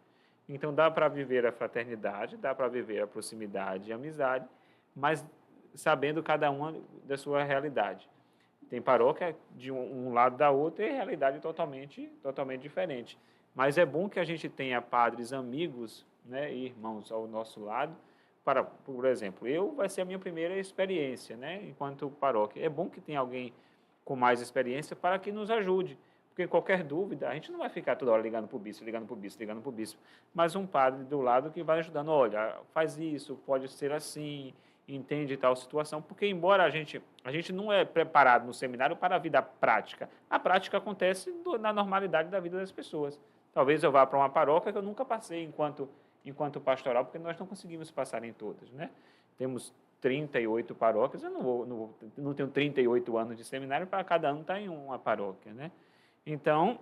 C: Então, dá para viver a fraternidade, dá para viver a proximidade e a amizade, mas sabendo cada uma da sua realidade. Tem paróquia de um lado da outra e realidade totalmente diferente. Mas é bom que a gente tenha padres amigos, né, e irmãos ao nosso lado, por exemplo, vai ser a minha primeira experiência, né, enquanto paróquia. É bom que tenha alguém com mais experiência para que nos ajude, porque qualquer dúvida, a gente não vai ficar toda hora ligando para o bispo, mas um padre do lado que vai ajudando, olha, faz isso, pode ser assim, entende tal situação, porque embora a gente não é preparado no seminário para a vida prática, a prática acontece na normalidade da vida das pessoas. Talvez eu vá para uma paróquia que eu nunca passei enquanto pastoral, porque nós não conseguimos passar em todas, né? Temos 38 paróquias, eu não tenho 38 anos de seminário para cada ano estar em uma paróquia, né? Então,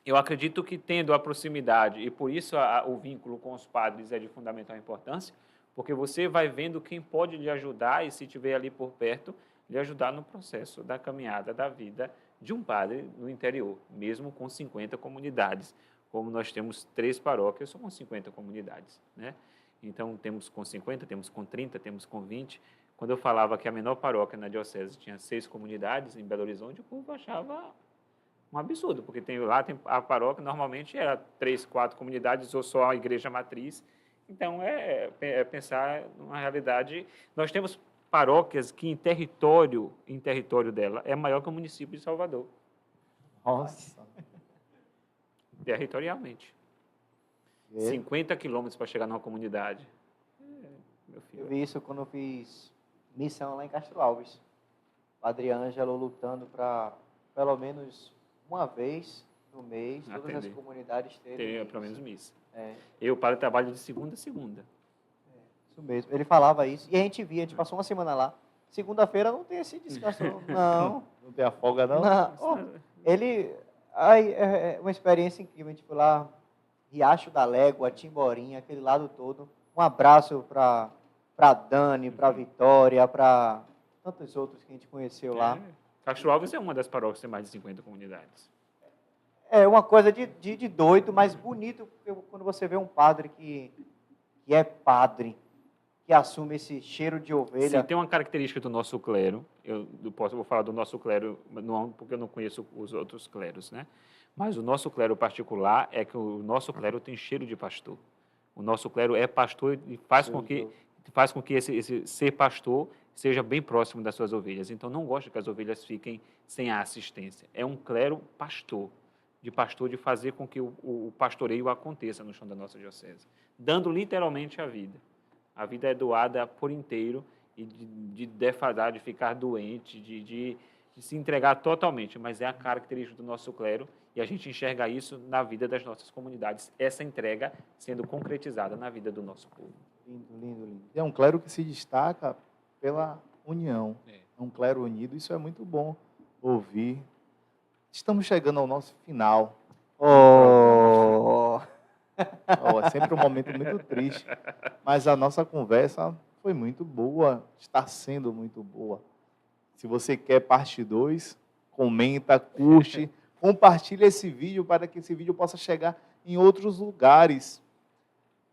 C: eu acredito que tendo a proximidade, e por isso o vínculo com os padres é de fundamental importância, porque você vai vendo quem pode lhe ajudar e, se estiver ali por perto, lhe ajudar no processo da caminhada da vida de um padre no interior, mesmo com 50 comunidades. Como nós temos 3 paróquias, são 50 comunidades, né? Então, temos com 50, temos com 30, temos com 20. Quando eu falava que a menor paróquia na diocese tinha 6 comunidades, em Belo Horizonte, o povo achava um absurdo, porque lá a paróquia normalmente era 3, 4 comunidades ou só a igreja matriz. Então, pensar numa realidade. Nós temos paróquias que em território dela é maior que o município de Salvador.
B: Nossa.
C: territorialmente. 50 quilômetros para chegar numa comunidade. Meu
B: Eu
C: filho.
B: vi isso quando eu fiz missão lá em Castro Alves. Padre Ângelo lutando para, pelo menos uma vez no mês, todas as
C: Atender.
B: comunidades terem
C: Teria
B: isso.
C: pelo menos missa.
B: É,
C: Eu, para o trabalho de segunda a segunda.
B: isso mesmo. Ele falava isso. E a gente passou uma semana lá. Segunda-feira não tem esse descanso, não.
A: Não tem a folga, não?
B: Não. Oh, ele... Aí, é uma experiência incrível. A gente foi lá, Riacho da Légua, Timborinha, aquele lado todo. Um abraço para Dani, para Vitória, para tantos outros que a gente conheceu lá.
C: Castro Alves é uma das paróquias que tem mais de 50 comunidades.
B: É uma coisa de doido, mas bonito quando você vê um padre que é padre, que assume esse cheiro de ovelha.
C: Sim, tem uma característica do nosso clero, vou falar do nosso clero, não, porque eu não conheço os outros cleros, né? Mas o nosso clero particular é que o nosso clero tem cheiro de pastor. O nosso clero é pastor e faz com que esse ser pastor seja bem próximo das suas ovelhas. Então, não gosta que as ovelhas fiquem sem a assistência. É um clero pastor de fazer com que o pastoreio aconteça no chão da nossa diocese, dando literalmente a vida. A vida é doada por inteiro e de defasar, de ficar doente, de se entregar totalmente, mas é a característica do nosso clero e a gente enxerga isso na vida das nossas comunidades, essa entrega sendo concretizada na vida do nosso povo.
B: Lindo, lindo, lindo.
A: É um clero que se destaca pela união. É um clero unido, isso é muito bom ouvir. Estamos chegando ao nosso final.
B: Oh.
A: É sempre um momento muito triste, mas a nossa conversa foi muito boa, está sendo muito boa. Se você quer parte 2, comenta, curte, compartilhe esse vídeo para que esse vídeo possa chegar em outros lugares.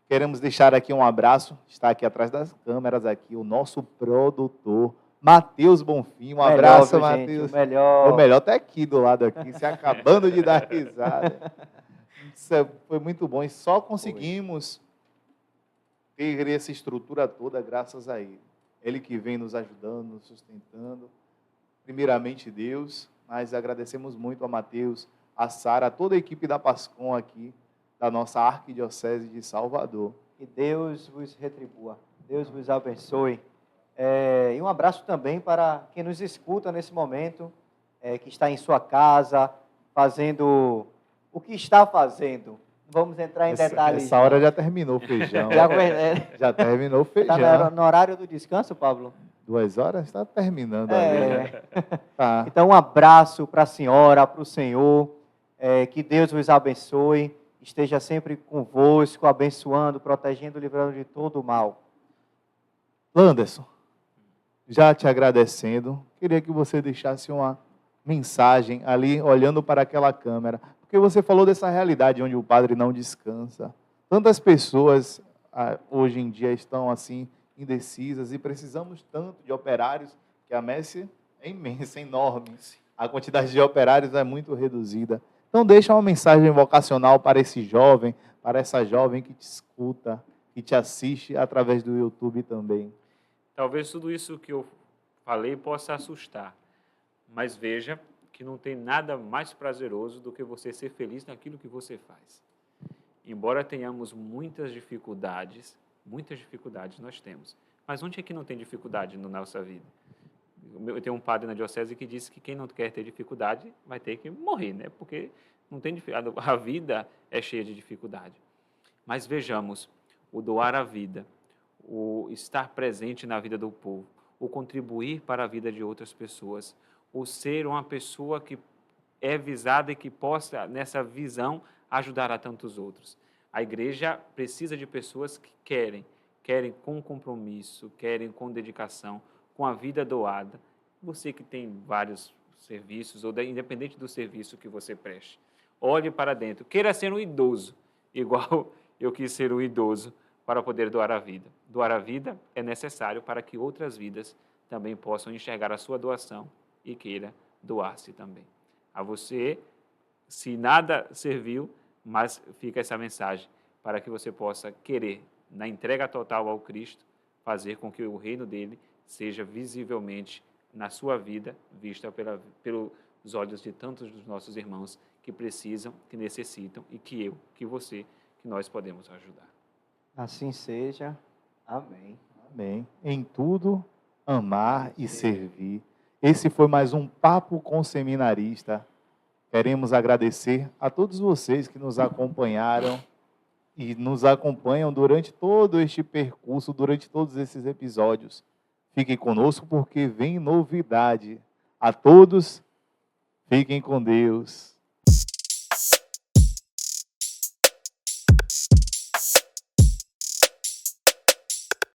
A: Queremos deixar aqui um abraço, está aqui atrás das câmeras aqui, o nosso produtor, Matheus Bonfim. Um abraço, Matheus.
B: O melhor.
A: O melhor está aqui do lado aqui, se acabando de dar risada. Isso foi muito bom e só conseguimos ter essa estrutura toda graças a ele. Ele que vem nos ajudando, nos sustentando. Primeiramente Deus, mas agradecemos muito a Matheus, a Sara, a toda a equipe da Pascom aqui, da nossa Arquidiocese de Salvador.
B: Que Deus vos retribua, Deus vos abençoe. E um abraço também para quem nos escuta nesse momento, que está em sua casa, fazendo o que está fazendo. Vamos entrar em detalhes.
A: Essa hora já terminou o feijão. Já terminou o feijão.
B: Está no horário do descanso, Pablo?
A: 2 horas? Está terminando ali. Tá.
B: Então, um abraço para a senhora, para o senhor. Que Deus vos abençoe. Esteja sempre convosco, abençoando, protegendo, livrando de todo o mal.
A: Landerson, já te agradecendo, queria que você deixasse uma mensagem ali, olhando para aquela câmera, porque você falou dessa realidade onde o padre não descansa. Tantas pessoas hoje em dia estão assim, indecisas, e precisamos tanto de operários, que a messe é imensa, é enorme. A quantidade de operários é muito reduzida. Então, deixa uma mensagem vocacional para esse jovem, para essa jovem que te escuta, que te assiste através do YouTube também.
C: Talvez tudo isso que eu falei possa assustar, mas veja que não tem nada mais prazeroso do que você ser feliz naquilo que você faz. Embora tenhamos muitas dificuldades nós temos. Mas onde é que não tem dificuldade na nossa vida? Eu tenho um padre na diocese que disse que quem não quer ter dificuldade vai ter que morrer, né? Porque não tem a vida é cheia de dificuldade. Mas vejamos, o doar a vida, o estar presente na vida do povo, o contribuir para a vida de outras pessoas, o ser uma pessoa que é visada e que possa, nessa visão, ajudar a tantos outros. A igreja precisa de pessoas que querem com compromisso, querem com dedicação, com a vida doada. Você que tem vários serviços, ou independente do serviço que você preste, olhe para dentro. Queira ser um idoso, igual eu quis ser um idoso, para poder doar a vida. Doar a vida é necessário para que outras vidas também possam enxergar a sua doação e queira doar-se também. A você, se nada serviu, mas fica essa mensagem para que você possa querer, na entrega total ao Cristo, fazer com que o reino dele seja visivelmente na sua vida, vista pelos olhos de tantos dos nossos irmãos que precisam, que necessitam e que você, que nós podemos ajudar.
B: Assim seja. Amém.
A: Amém. Em tudo, amar e servir. Esse foi mais um Papo com Seminarista. Queremos agradecer a todos vocês que nos acompanharam e nos acompanham durante todo este percurso, durante todos esses episódios. Fiquem conosco porque vem novidade. A todos, fiquem com Deus.